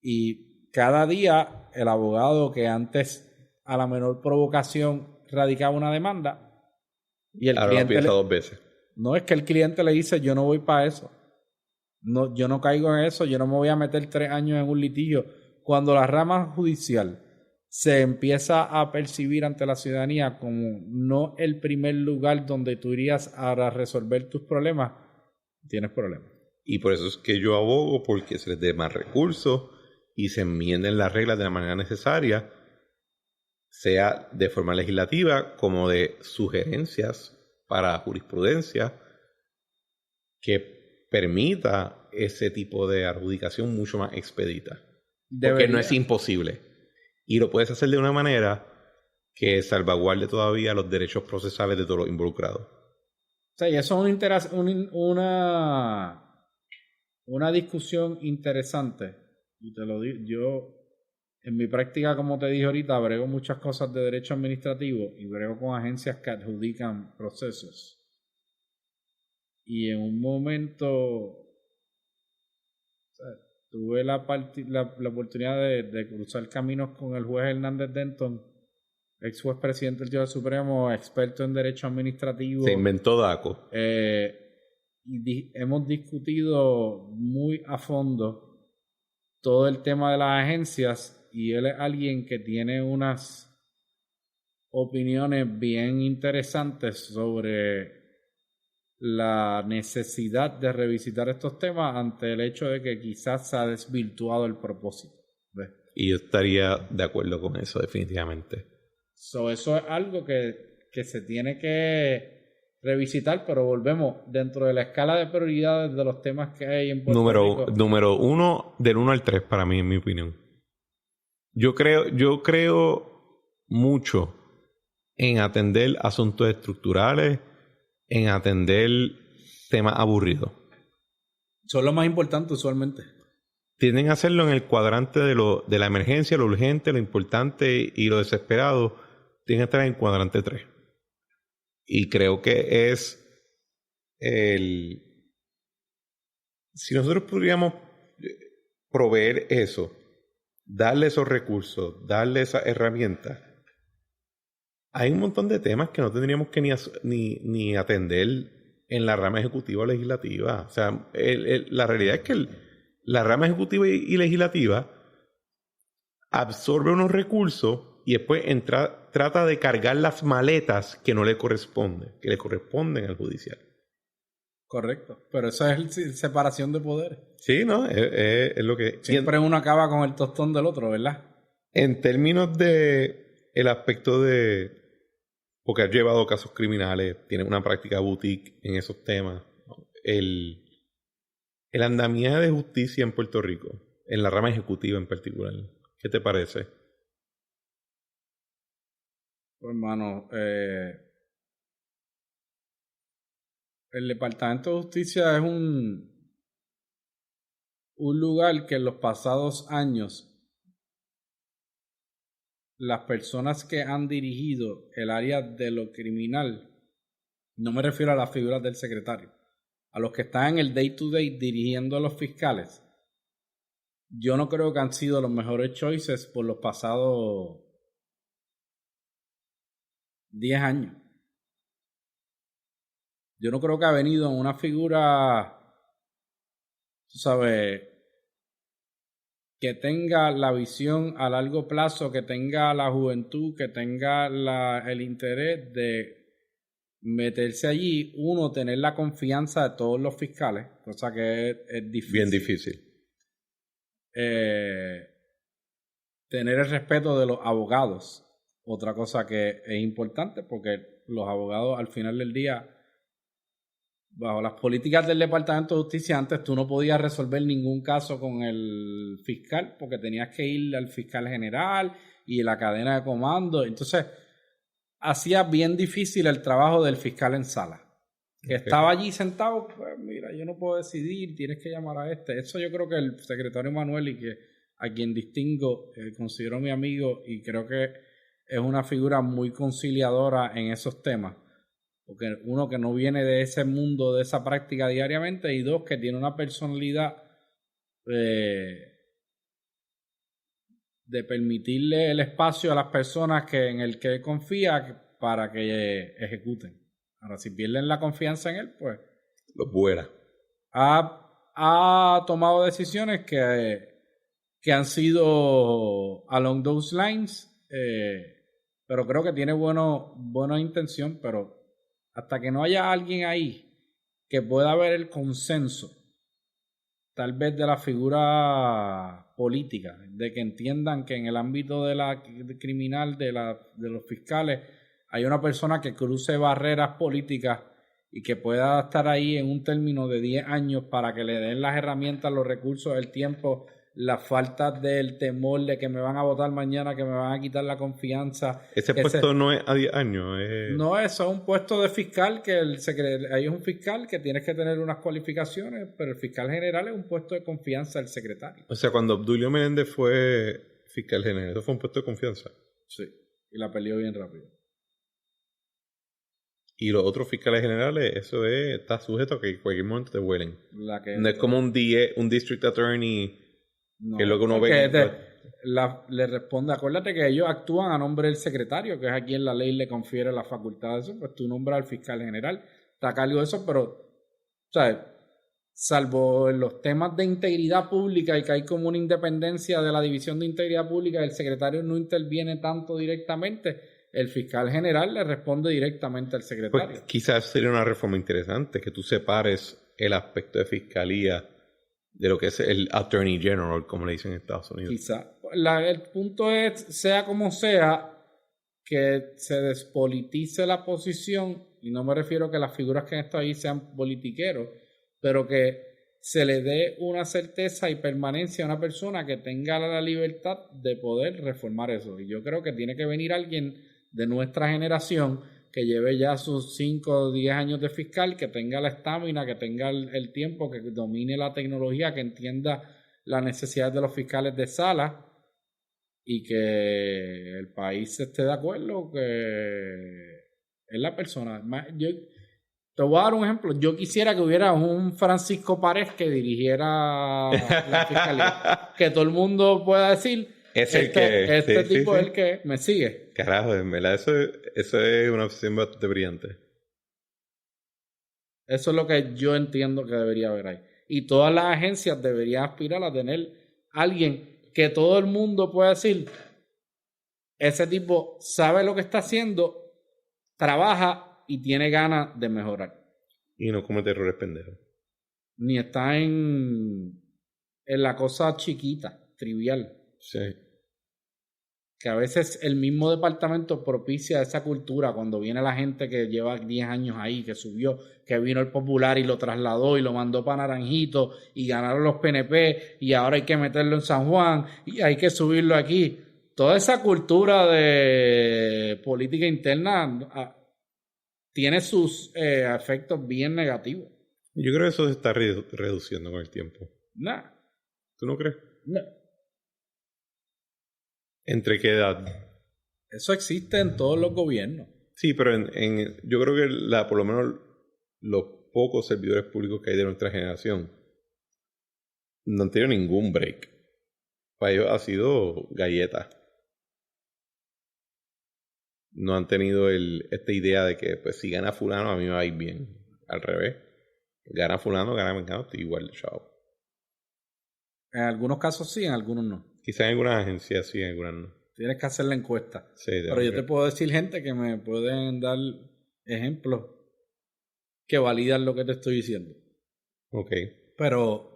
Y cada día el abogado que antes a la menor provocación radicaba una demanda y el ahora cliente piensa 2 veces. No, es que el cliente le dice yo no voy para eso. No, yo no caigo en eso, yo no me voy a meter 3 años en un litigio. Cuando la rama judicial se empieza a percibir ante la ciudadanía como no el primer lugar donde tú irías a resolver tus problemas, tienes problemas. Y por eso es que yo abogo porque se les dé más recursos y se enmienden las reglas de la manera necesaria, sea de forma legislativa como de sugerencias para jurisprudencia que permita ese tipo de adjudicación mucho más expedita. Porque no es imposible. Y lo puedes hacer de una manera que salvaguarde todavía los derechos procesales de todos los involucrados. O sea, y eso es una discusión interesante. Y te lo digo, yo en mi práctica, como te dije ahorita, brego muchas cosas de derecho administrativo y brego con agencias que adjudican procesos. Y en un momento tuve la oportunidad de cruzar caminos con el juez Hernández Denton, ex juez presidente del Tribunal Supremo, experto en derecho administrativo. Se inventó DACO. Y hemos discutido muy a fondo todo el tema de las agencias y él es alguien que tiene unas opiniones bien interesantes sobre la necesidad de revisitar estos temas ante el hecho de que quizás se ha desvirtuado el propósito. ¿Ves? Y yo estaría de acuerdo con eso, definitivamente. Eso es algo que se tiene que revisitar, pero volvemos dentro de la escala de prioridades de los temas que hay en Puerto Rico. Número 1, del 1 al 3 para mí, en mi opinión. Yo creo mucho en atender asuntos estructurales, en atender temas aburridos. Son lo más importante usualmente. Tienden a hacerlo en el cuadrante de la emergencia, lo urgente, lo importante y lo desesperado. Tienen que estar en el cuadrante 3. Y creo que es si nosotros pudiéramos proveer eso, darle esos recursos, darle esas herramientas, hay un montón de temas que no tendríamos que ni atender en la rama ejecutiva o legislativa. O sea, la realidad es que la rama ejecutiva y legislativa absorbe unos recursos y después trata de cargar las maletas que no le corresponden, que le corresponden al judicial. Correcto, pero eso es separación de poderes. Sí, ¿no? Es lo que... Siempre uno acaba con el tostón del otro, ¿verdad? En términos de el aspecto de... Porque has llevado casos criminales, tienes una práctica boutique en esos temas. El andamiaje de justicia en Puerto Rico, en la rama ejecutiva en particular, ¿qué te parece? Pues, hermano, el Departamento de Justicia es un lugar que en los pasados años las personas que han dirigido el área de lo criminal, no me refiero a las figuras del secretario, a los que están en el day to day dirigiendo a los fiscales, yo no creo que han sido los mejores choices por los pasados 10 años. Yo no creo que ha venido una figura, tú sabes, que tenga la visión a largo plazo, que tenga la juventud, que tenga el interés de meterse allí, uno, tener la confianza de todos los fiscales, cosa que es difícil. Bien difícil. Tener el respeto de los abogados, otra cosa que es importante, porque los abogados al final del día, bajo las políticas del Departamento de Justicia, antes tú no podías resolver ningún caso con el fiscal porque tenías que ir al fiscal general y la cadena de comando. Entonces, hacía bien difícil el trabajo del fiscal en sala. Que estaba allí sentado, pues mira, yo no puedo decidir, tienes que llamar a este. Eso yo creo que el secretario Manuel, y que a quien distingo, considero mi amigo y creo que es una figura muy conciliadora en esos temas. Porque uno, que no viene de ese mundo, de esa práctica diariamente, y dos, que tiene una personalidad de permitirle el espacio a las personas en el que confía para que ejecuten. Ahora, si pierden la confianza en él, pues Lo fuera. Ha tomado decisiones que han sido along those lines, pero creo que tiene buena intención, pero hasta que no haya alguien ahí que pueda ver el consenso, tal vez de la figura política, de que entiendan que en el ámbito criminal de los fiscales hay una persona que cruce barreras políticas y que pueda estar ahí en un término de 10 años para que le den las herramientas, los recursos, el tiempo, las faltas del temor de que me van a votar mañana, que me van a quitar la confianza. Ese puesto no es a 10 años. No, eso es un puesto de fiscal, que ahí es un fiscal que tienes que tener unas cualificaciones, pero el fiscal general es un puesto de confianza del secretario. O sea, cuando Obdulio Menéndez fue fiscal general, eso fue un puesto de confianza. Sí, y la peleó bien rápido. Y los otros fiscales generales, eso está sujeto a que en cualquier momento te vuelen. No es como un district attorney, no, que es lo que uno ve. Le responde, acuérdate que ellos actúan a nombre del secretario, que es a quien la ley le confiere la facultad de eso, pues tú nombras al fiscal general, está a cargo de eso, pero, ¿sabes? Salvo en los temas de integridad pública y que hay como una independencia de la División de Integridad Pública, el secretario no interviene tanto directamente. El fiscal general le responde directamente al secretario. Pues quizás sería una reforma interesante que tú separes el aspecto de fiscalía de lo que es el Attorney General, como le dicen en Estados Unidos. Quizás. El punto es, sea como sea, que se despolitice la posición, y no me refiero a que las figuras que han estado ahí sean politiqueros, pero que se le dé una certeza y permanencia a una persona que tenga la libertad de poder reformar eso. Y yo creo que tiene que venir alguien de nuestra generación que lleve ya sus 5 o 10 años de fiscal, que tenga la estamina, que tenga el tiempo, que domine la tecnología, que entienda las necesidades de los fiscales de sala y que el país esté de acuerdo que Es la persona. Te voy a dar un ejemplo. Yo quisiera que hubiera un Francisco Párez que dirigiera la fiscalía. Que todo el mundo pueda decir, este tipo es el que me sigue. Carajo, en verdad, eso es una opción bastante brillante. Eso es lo que yo entiendo que debería haber ahí. Y todas las agencias deberían aspirar a tener alguien que todo el mundo pueda decir, ese tipo sabe lo que está haciendo, trabaja y tiene ganas de mejorar. Y no comete errores pendejos. Ni está en la cosa chiquita, trivial. Sí. Que a veces el mismo departamento propicia esa cultura cuando viene la gente que lleva 10 años ahí, que subió, que vino el Popular y lo trasladó y lo mandó para Naranjito y ganaron los PNP y ahora hay que meterlo en San Juan y hay que subirlo aquí. Toda esa cultura de política interna tiene sus efectos bien negativos. Yo creo que eso se está reduciendo con el tiempo. Nah. ¿Tú no crees? No. ¿Entre qué edad? Eso existe en todos los gobiernos. Sí, pero yo creo que por lo menos los pocos servidores públicos que hay de nuestra generación no han tenido ningún break. Para ellos ha sido galleta. No han tenido esta idea de que pues si gana fulano a mí me va a ir bien. Al revés. Gana fulano, gana estoy igual, chao. En algunos casos sí, en algunos no. Quizás en algunas agencias sí, en algunas no. Tienes que hacer la encuesta. Sí, pero yo te puedo decir gente que me pueden dar ejemplos que validan lo que te estoy diciendo. Ok. Pero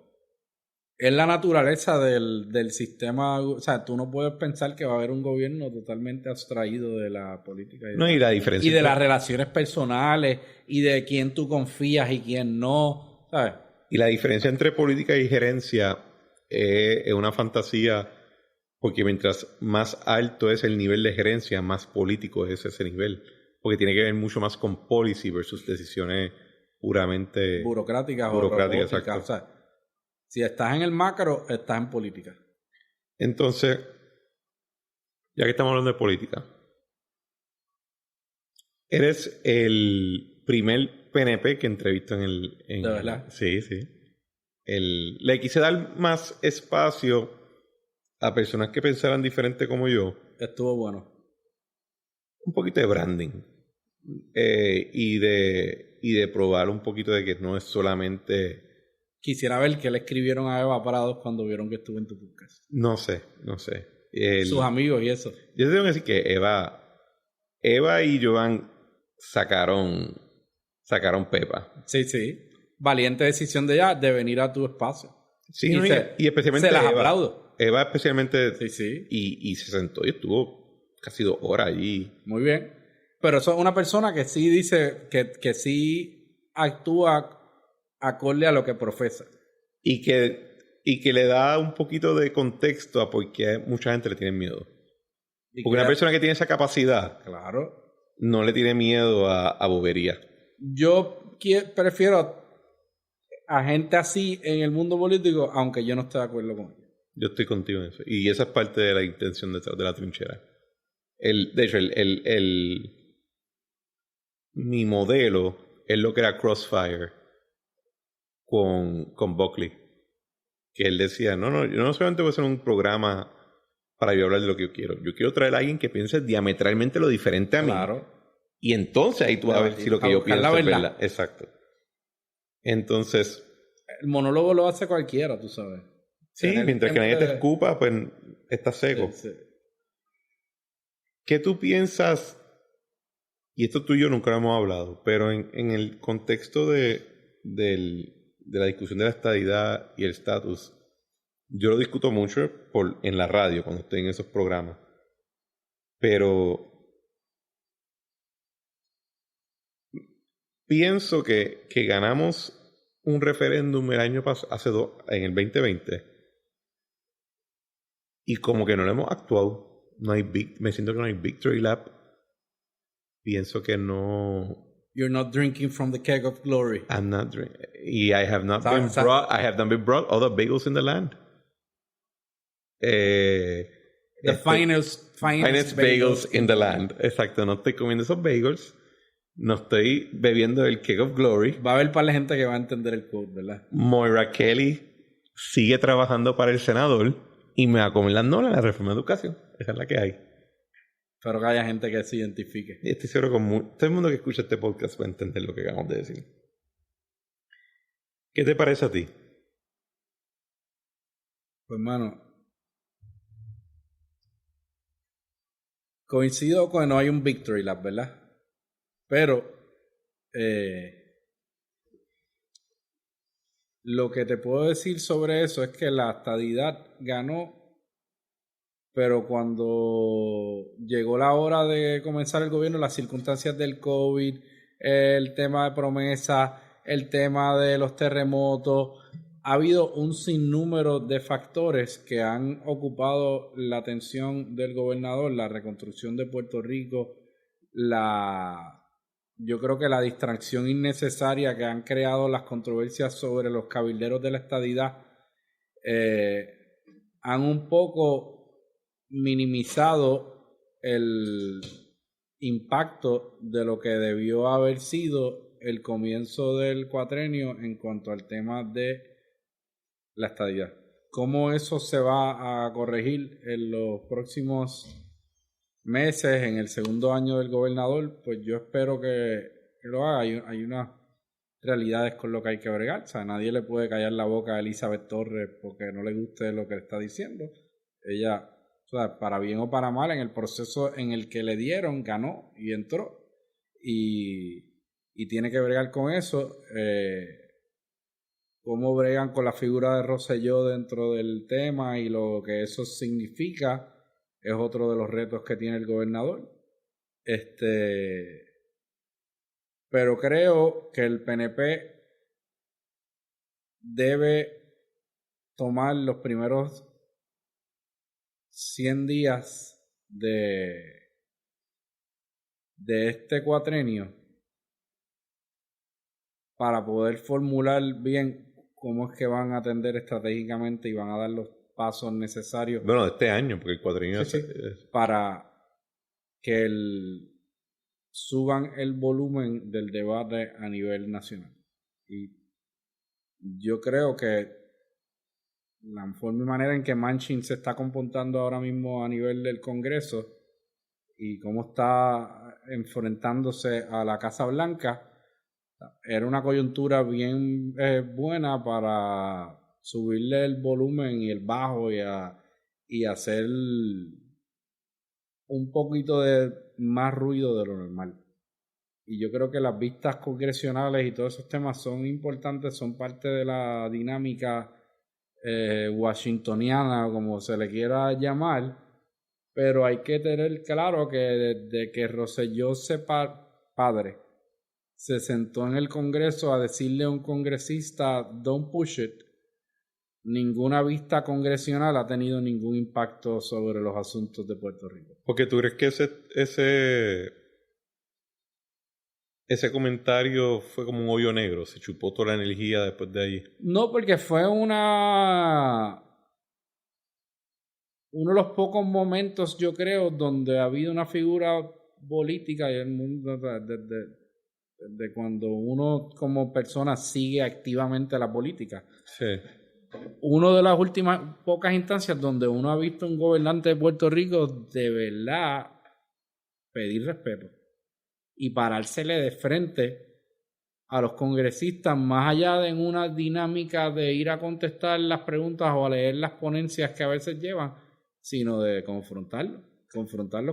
es la naturaleza del sistema. O sea, tú no puedes pensar que va a haber un gobierno totalmente abstraído de la política. Y la diferencia. Y de las relaciones personales y de quién tú confías y quién no. ¿Sabes? Y la diferencia entre política y gerencia es una fantasía, porque mientras más alto es el nivel de gerencia, más político es ese nivel. Porque tiene que ver mucho más con policy versus decisiones puramente burocráticas o robóticas. Exacto. O sea, si estás en el macro, estás en política. Entonces, ya que estamos hablando de política, eres el primer PNP que entrevisto ¿De verdad? Sí. Le quise dar más espacio a personas que pensaran diferente como yo. Estuvo bueno. Un poquito de branding. Y de probar un poquito de que no es solamente... Quisiera ver qué le escribieron a Eva Prados cuando vieron que estuve en tu podcast. No sé. Sus amigos y eso. Yo te tengo que decir que Eva y Joan sacaron pepa. Sí. Valiente decisión de ella de venir a tu espacio. Sí, y especialmente se las Eva. Aplaudo. Eva especialmente. Sí. Y se sentó y estuvo casi 2 horas allí. Muy bien. Pero eso es una persona que sí dice que sí actúa acorde a lo que profesa. Y que le da un poquito de contexto a por qué mucha gente le tiene miedo. Porque una persona que tiene esa capacidad, claro, no le tiene miedo a bobería. Yo prefiero a gente así en el mundo político, aunque yo no esté de acuerdo con ella. Yo estoy contigo en eso. Y esa es parte de la intención de la trinchera. De hecho, mi modelo es lo que era Crossfire con Buckley. Que él decía, no, yo no solamente voy a hacer un programa para yo hablar de lo que yo quiero. Yo quiero traer a alguien que piense diametralmente lo diferente a mí. Claro. Y entonces ahí tú vas a ver si lo que yo pienso es verdad. Exacto. Entonces... El monólogo lo hace cualquiera, tú sabes. Sí, mientras que nadie te escupa, pues estás seco. Sí. ¿Qué tú piensas? Y esto tú y yo nunca lo hemos hablado, pero en el contexto de la discusión de la estadidad y el estatus, yo lo discuto mucho en la radio, cuando estoy en esos programas. Pero pienso que ganamos un referéndum el año pasado, en el 2020, y como que no lo hemos actuado. Me siento que no hay victory lap. Pienso que no... You're not drinking from the keg of glory. I'm not drinking. I have not been brought other bagels in the land. The finest bagels in the land. Exacto, no estoy comiendo esos bagels. No estoy bebiendo el Cake of Glory. Va a haber para la gente que va a entender el quote, ¿verdad? Moira Kelly sigue trabajando para el senador y me va a comer las nolas en la reforma de educación. Esa es la que hay. Espero que haya gente que se identifique. Y estoy seguro que todo el mundo que escucha este podcast va a entender lo que acabamos de decir. ¿Qué te parece a ti? Pues, mano, coincido con que no hay un victory lap, ¿verdad? Pero lo que te puedo decir sobre eso es que la estadidad ganó, pero cuando llegó la hora de comenzar el gobierno, las circunstancias del COVID, el tema de promesa, el tema de los terremotos, ha habido un sinnúmero de factores que han ocupado la atención del gobernador, la reconstrucción de Puerto Rico, yo creo que la distracción innecesaria que han creado las controversias sobre los cabilderos de la estadidad han un poco minimizado el impacto de lo que debió haber sido el comienzo del cuatrenio en cuanto al tema de la estadidad. ¿Cómo eso se va a corregir en los próximos meses, en el segundo año del gobernador? Pues yo espero que lo haga. Hay unas realidades con lo que hay que bregar. O sea, nadie le puede callar la boca a Elizabeth Torres porque no le guste lo que le está diciendo. Ella, o sea, para bien o para mal, en el proceso en el que le dieron, ganó y entró. Y tiene que bregar con eso. Cómo bregan con la figura de Rosselló dentro del tema y lo que eso significa es otro de los retos que tiene el gobernador. Pero creo que el PNP debe tomar los primeros 100 días de este cuatrenio para poder formular bien cómo es que van a atender estratégicamente y van a dar los pasos necesarios. Bueno, de este año, porque el cuatrenio sí, para que suban el volumen del debate a nivel nacional. Y yo creo que la forma y manera en que Manchin se está comportando ahora mismo a nivel del Congreso y cómo está enfrentándose a la Casa Blanca, era una coyuntura bien buena para subirle el volumen y el bajo y hacer un poquito de más ruido de lo normal. Y yo creo que las vistas congresionales y todos esos temas son importantes, son parte de la dinámica washingtoniana, como se le quiera llamar, pero hay que tener claro que desde que Rosselló padre se sentó en el Congreso a decirle a un congresista don't push it, ninguna vista congresional ha tenido ningún impacto sobre los asuntos de Puerto Rico. Porque tú crees que ese comentario fue como un hoyo negro, se chupó toda la energía después de ahí. No, porque fue uno de los pocos momentos, yo creo, donde ha habido una figura política y el mundo de cuando uno como persona sigue activamente la política. Sí. Una de las últimas pocas instancias donde uno ha visto un gobernante de Puerto Rico de verdad pedir respeto y parársele de frente a los congresistas, más allá de una dinámica de ir a contestar las preguntas o a leer las ponencias que a veces llevan, sino de confrontarlos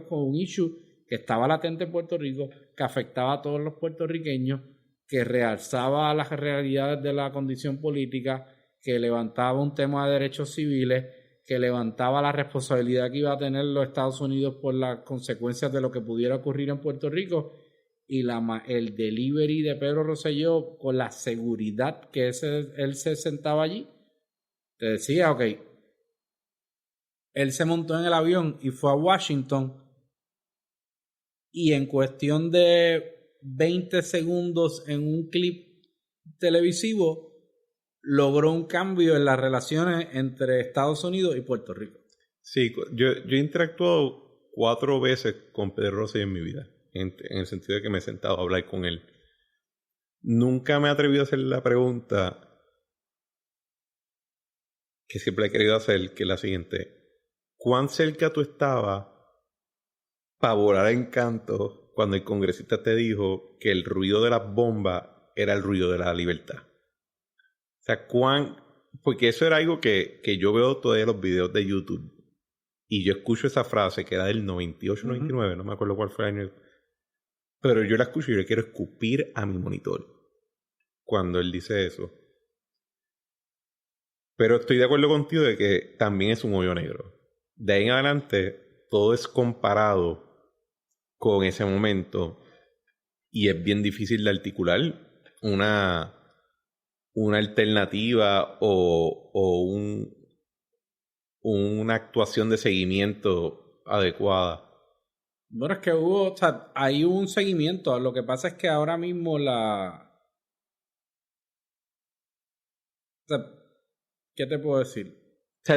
con un issue que estaba latente en Puerto Rico, que afectaba a todos los puertorriqueños, que realzaba las realidades de la condición política, que levantaba un tema de derechos civiles, que levantaba la responsabilidad que iba a tener los Estados Unidos por las consecuencias de lo que pudiera ocurrir en Puerto Rico, y el delivery de Pedro Rosselló con la seguridad que él se sentaba allí, te decía, ok, él se montó en el avión y fue a Washington y en cuestión de 20 segundos en un clip televisivo logró un cambio en las relaciones entre Estados Unidos y Puerto Rico. Sí, yo he interactuado 4 veces con Pedro Rosselló en mi vida. en el sentido de que me he sentado a hablar con él. Nunca me he atrevido a hacer la pregunta que siempre he querido hacer, que es la siguiente. ¿Cuán cerca tú estabas para volar a Encanto cuando el congresista te dijo que el ruido de las bombas era el ruido de la libertad? O sea, porque eso era algo que yo veo todavía en los videos de YouTube. Y yo escucho esa frase que era del 98, 99, no me acuerdo cuál fue el año. Pero yo la escucho y yo le quiero escupir a mi monitor cuando él dice eso. Pero estoy de acuerdo contigo de que también es un hoyo negro. De ahí en adelante, todo es comparado con ese momento y es bien difícil de articular una alternativa o una actuación de seguimiento adecuada. Bueno, es que hay un seguimiento. Lo que pasa es que ahora mismo ¿qué te puedo decir? O sea,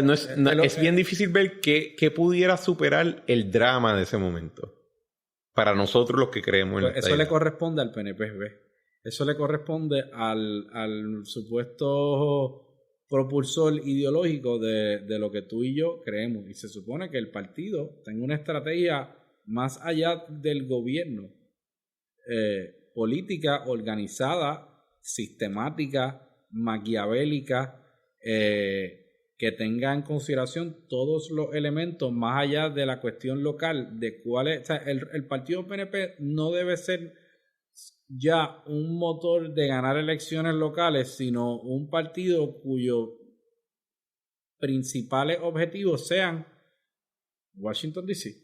es bien difícil ver qué pudiera superar el drama de ese momento. Para nosotros los que creemos en la eso le corresponde al PNP. Eso le corresponde al supuesto propulsor ideológico de lo que tú y yo creemos. Y se supone que el partido tenga una estrategia más allá del gobierno, política, organizada, sistemática, maquiavélica, que tenga en consideración todos los elementos más allá de la cuestión local, de cuál es, o sea, el partido PNP no debe ser ya un motor de ganar elecciones locales, sino un partido cuyos principales objetivos sean Washington DC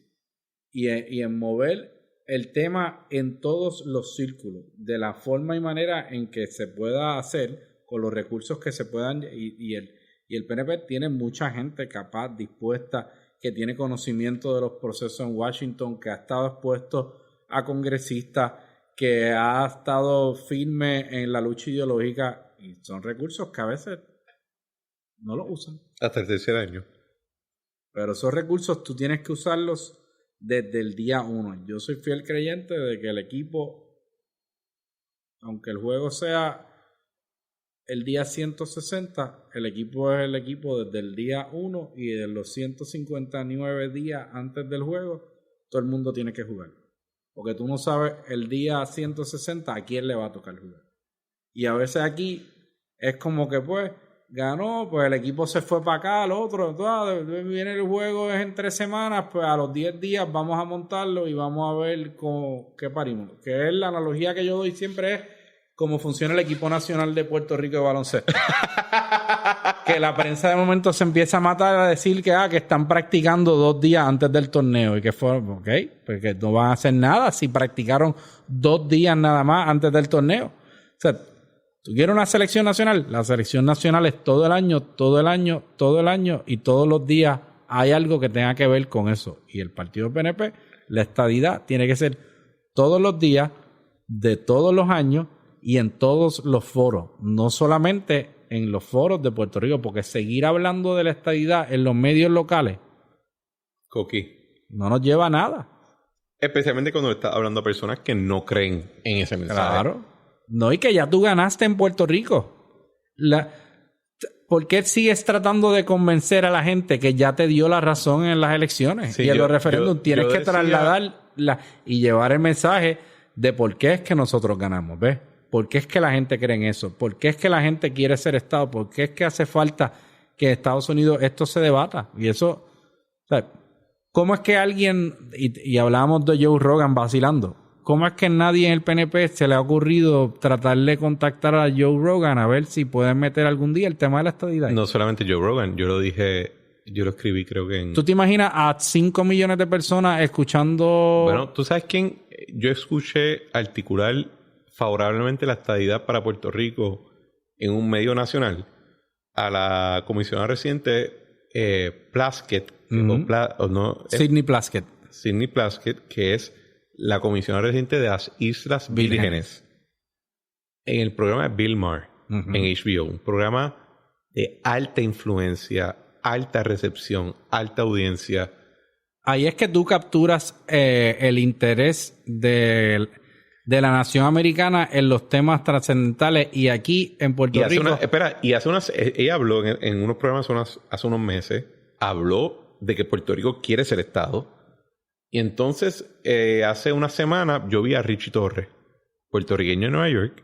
y en mover el tema en todos los círculos, de la forma y manera en que se pueda hacer con los recursos que se puedan, y el PNP tiene mucha gente capaz, dispuesta, que tiene conocimiento de los procesos en Washington, que ha estado expuesto a congresistas, que ha estado firme en la lucha ideológica, y son recursos que a veces no los usan. Hasta el tercer año. Pero esos recursos tú tienes que usarlos desde el día 1. Yo soy fiel creyente de que el equipo, aunque el juego sea el día 160, el equipo es el equipo desde el día 1, y de los 159 días antes del juego, todo el mundo tiene que jugar. Porque tú no sabes el día 160 a quién le va a tocar jugar. Y a veces aquí es como que pues ganó, pues el equipo se fue para acá, al otro, viene el juego es en 3 semanas, pues a los 10 días vamos a montarlo y vamos a ver qué parimos. Que es la analogía que yo doy siempre, es cómo funciona el equipo nacional de Puerto Rico de baloncesto. Que la prensa de momento se empieza a matar a decir que están practicando 2 días antes del torneo y que fue, porque no van a hacer nada si practicaron 2 días nada más antes del torneo. O sea, ¿tú quieres una selección nacional? La selección nacional es todo el año y todos los días hay algo que tenga que ver con eso. Y el partido PNP, la estadidad tiene que ser todos los días, de todos los años y en todos los foros. No solamente en los foros de Puerto Rico, porque seguir hablando de la estadidad en los medios locales no nos lleva a nada. Especialmente cuando estás hablando a personas que no creen en ese mensaje. Claro. No, y que ya tú ganaste en Puerto Rico. ¿Por qué sigues tratando de convencer a la gente que ya te dio la razón en las elecciones? Sí, y en los referéndums tienes que trasladar y llevar el mensaje de por qué es que nosotros ganamos, ¿ves? ¿Por qué es que la gente cree en eso? ¿Por qué es que la gente quiere ser Estado? ¿Por qué es que hace falta que en Estados Unidos esto se debata? Y eso, o sea, ¿cómo es que alguien, y hablábamos de Joe Rogan vacilando, cómo es que nadie en el PNP se le ha ocurrido tratar de contactar a Joe Rogan a ver si pueden meter algún día el tema de la estadidad? No solamente Joe Rogan, yo lo escribí creo que en... ¿Tú te imaginas a 5 millones de personas escuchando...? Bueno, ¿tú sabes quién? Yo escuché articular favorablemente la estadidad para Puerto Rico en un medio nacional a la comisionada residente Plaskett, Sidney Plaskett. Sidney Plaskett, que es la comisionada residente de las Islas Vírgenes, en el programa de Bill Maher, en HBO, un programa de alta influencia, alta recepción, alta audiencia. ahí es que tú capturas el interés de la nación americana en los temas trascendentales, y aquí en Puerto Rico... ella habló en unos programas hace unos meses, habló de que Puerto Rico quiere ser Estado. Y entonces, hace una semana, yo vi a Richie Torres, puertorriqueño en Nueva York,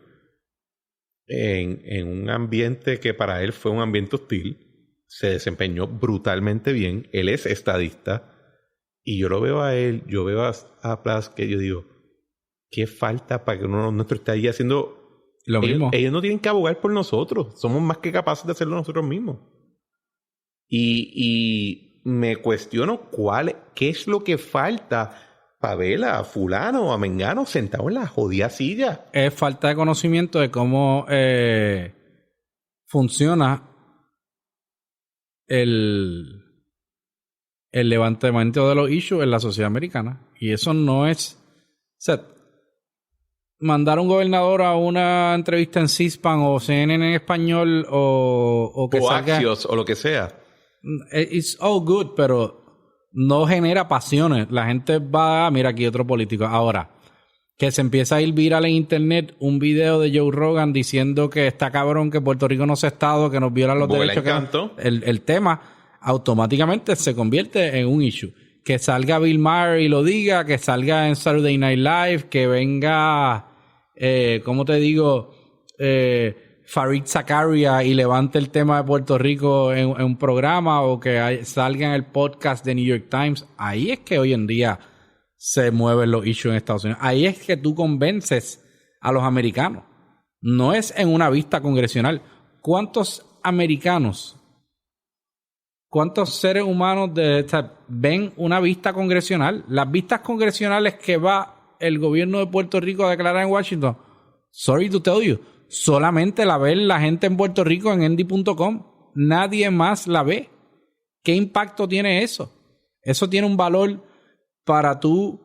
en un ambiente que para él fue un ambiente hostil. Se desempeñó brutalmente bien. Él es estadista. Y yo lo veo a él, yo veo a Plas, que yo digo, ¿qué falta para que uno nuestro esté ahí haciendo lo mismo? Ellos no tienen que abogar por nosotros. Somos más que capaces de hacerlo nosotros mismos. Y me cuestiono qué es lo que falta para ver a fulano o a mengano sentado en la jodida silla. Es falta de conocimiento de cómo funciona el levantamiento de los issues en la sociedad americana. Y eso no es... O sea, mandar a un gobernador a una entrevista en C-SPAN o CNN en español o que salga... Axios o lo que sea. It's all good, pero no genera pasiones. La gente va, mira aquí otro político. Ahora, que se empieza a ir viral en internet un video de Joe Rogan diciendo que está cabrón, que Puerto Rico no es estado, que nos violan los derechos. El tema automáticamente se convierte en un issue. Que salga Bill Maher y lo diga, que salga en Saturday Night Live, que venga, ¿cómo te digo? Farid Zakaria y levante el tema de Puerto Rico en un programa, o que salga en el podcast de New York Times. Ahí es que hoy en día se mueven los issues en Estados Unidos. Ahí es que tú convences a los americanos. No es en una vista congresional. ¿Cuántos americanos, cuántos seres humanos ven una vista congresional? Las vistas congresionales que va el gobierno de Puerto Rico a declarar en Washington, sorry to tell you, solamente la ve la gente en Puerto Rico en endy.com. Nadie más la ve. ¿Qué impacto tiene eso? Eso tiene un valor para tú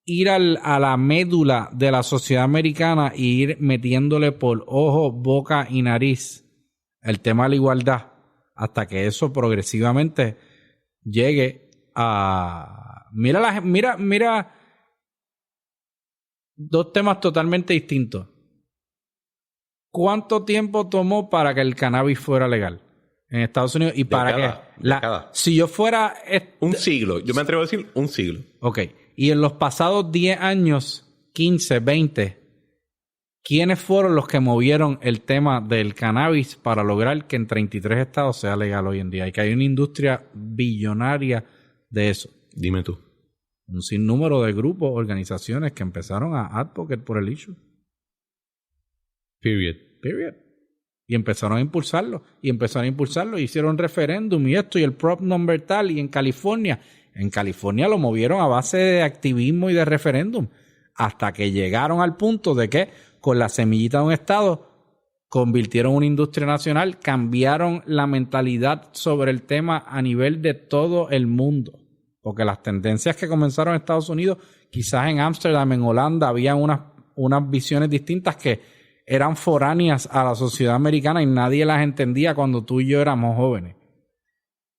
ir a la médula de la sociedad americana e ir metiéndole por ojo, boca y nariz el tema de la igualdad, hasta que eso progresivamente llegue a... Mira dos temas totalmente distintos. ¿Cuánto tiempo tomó para que el cannabis fuera legal en Estados Unidos? ¿Y para qué? Si yo fuera... Un siglo. Yo me atrevo a decir un siglo. Ok. Y en los pasados 10 años, 15, 20, ¿quiénes fueron los que movieron el tema del cannabis para lograr que en 33 estados sea legal hoy en día? Y que hay una industria billonaria de eso. Dime tú. Un sinnúmero de grupos, organizaciones que empezaron a advocate por el issue. Period. Y empezaron a impulsarlo. Hicieron referéndum y esto y el prop number tal. Y en California lo movieron a base de activismo y de referéndum. Hasta que llegaron al punto de que con la semillita de un estado convirtieron una industria nacional, cambiaron la mentalidad sobre el tema a nivel de todo el mundo. Porque las tendencias que comenzaron en Estados Unidos, quizás en Ámsterdam, en Holanda, había unas visiones distintas que eran foráneas a la sociedad americana y nadie las entendía cuando tú y yo éramos jóvenes.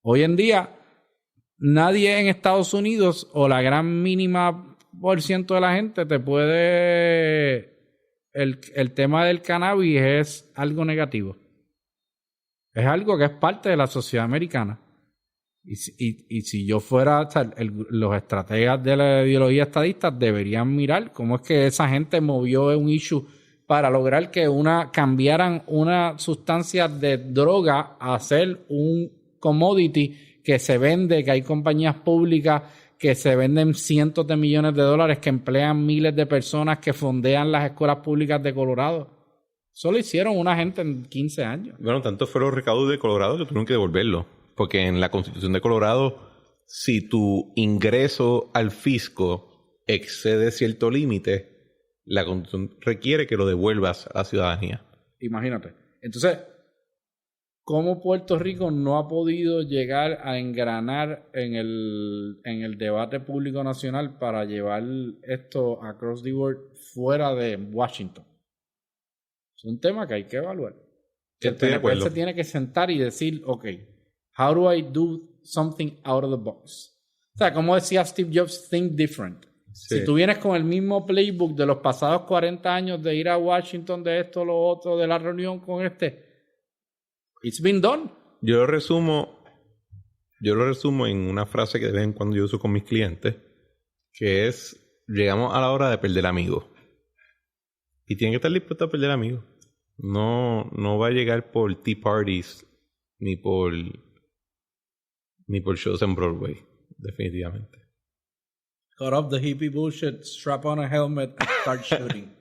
Hoy en día, nadie en Estados Unidos, o la gran mínima % de la gente, te puede... El tema del cannabis es algo negativo. Es algo que es parte de la sociedad americana. Y si yo fuera... O sea, los estrategas de la ideología estadista deberían mirar cómo es que esa gente movió un issue para lograr que cambiaran una sustancia de droga a ser un commodity que se vende, que hay compañías públicas que se venden cientos de millones de dólares, que emplean miles de personas, que fondean las escuelas públicas de Colorado. Solo hicieron una gente en 15 años. Bueno, tanto fueron los recaudos de Colorado que tuvieron que devolverlo. Porque en la Constitución de Colorado, si tu ingreso al fisco excede cierto límite, la Constitución requiere que lo devuelvas a la ciudadanía. Imagínate. Entonces, ¿cómo Puerto Rico no ha podido llegar a engranar en el debate público nacional para llevar esto across the world fuera de Washington? Es un tema que hay que evaluar. Que el PNP se tiene que sentar y decir, ok, how do I do something out of the box? sea, como decía Steve Jobs, think different. Sí. Si tú vienes con el mismo playbook de los pasados 40 años de ir a Washington, de esto, lo otro, de la reunión con it's been done. Yo lo resumo en una frase que de vez en cuando yo uso con mis clientes, que es, llegamos a la hora de perder amigos. Y tienen que estar dispuestos a perder amigos. No va a llegar por tea parties ni por shows en Broadway, definitivamente. Cut off the hippie bullshit, strap on a helmet and start shooting.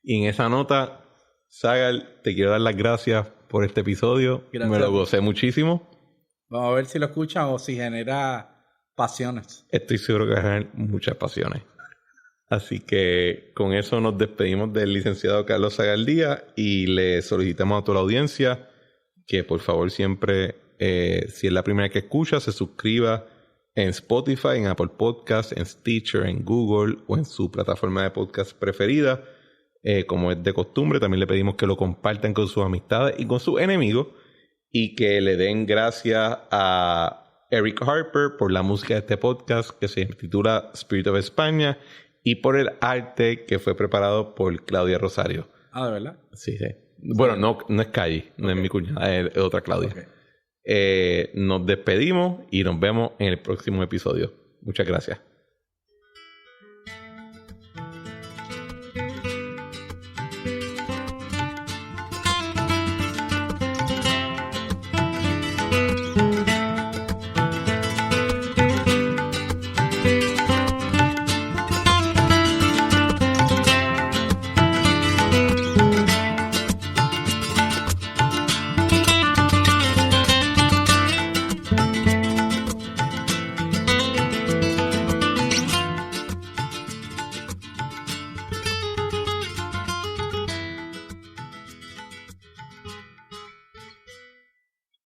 Y en esa nota, Sagar, te quiero dar las gracias por este episodio. Gracias. Me lo gocé muchísimo. Vamos a ver si lo escuchan o si genera pasiones. Estoy seguro que va a generar muchas pasiones. Así que con eso nos despedimos del licenciado Carlos Zagaldía y le solicitamos a toda la audiencia que por favor siempre, si es la primera vez que escucha, se suscriba en Spotify, en Apple Podcasts, en Stitcher, en Google o en su plataforma de podcast preferida. Como es de costumbre, también le pedimos que lo compartan con sus amistades y con sus enemigos y que le den gracias a Eric Harper por la música de este podcast que se titula Spirit of España y por el arte que fue preparado por Claudia Rosario. Ah, ¿de verdad? Sí. Bueno, no es Calle, no es mi cuñada, es otra Claudia. Okay. Nos despedimos y nos vemos en el próximo episodio. Muchas gracias.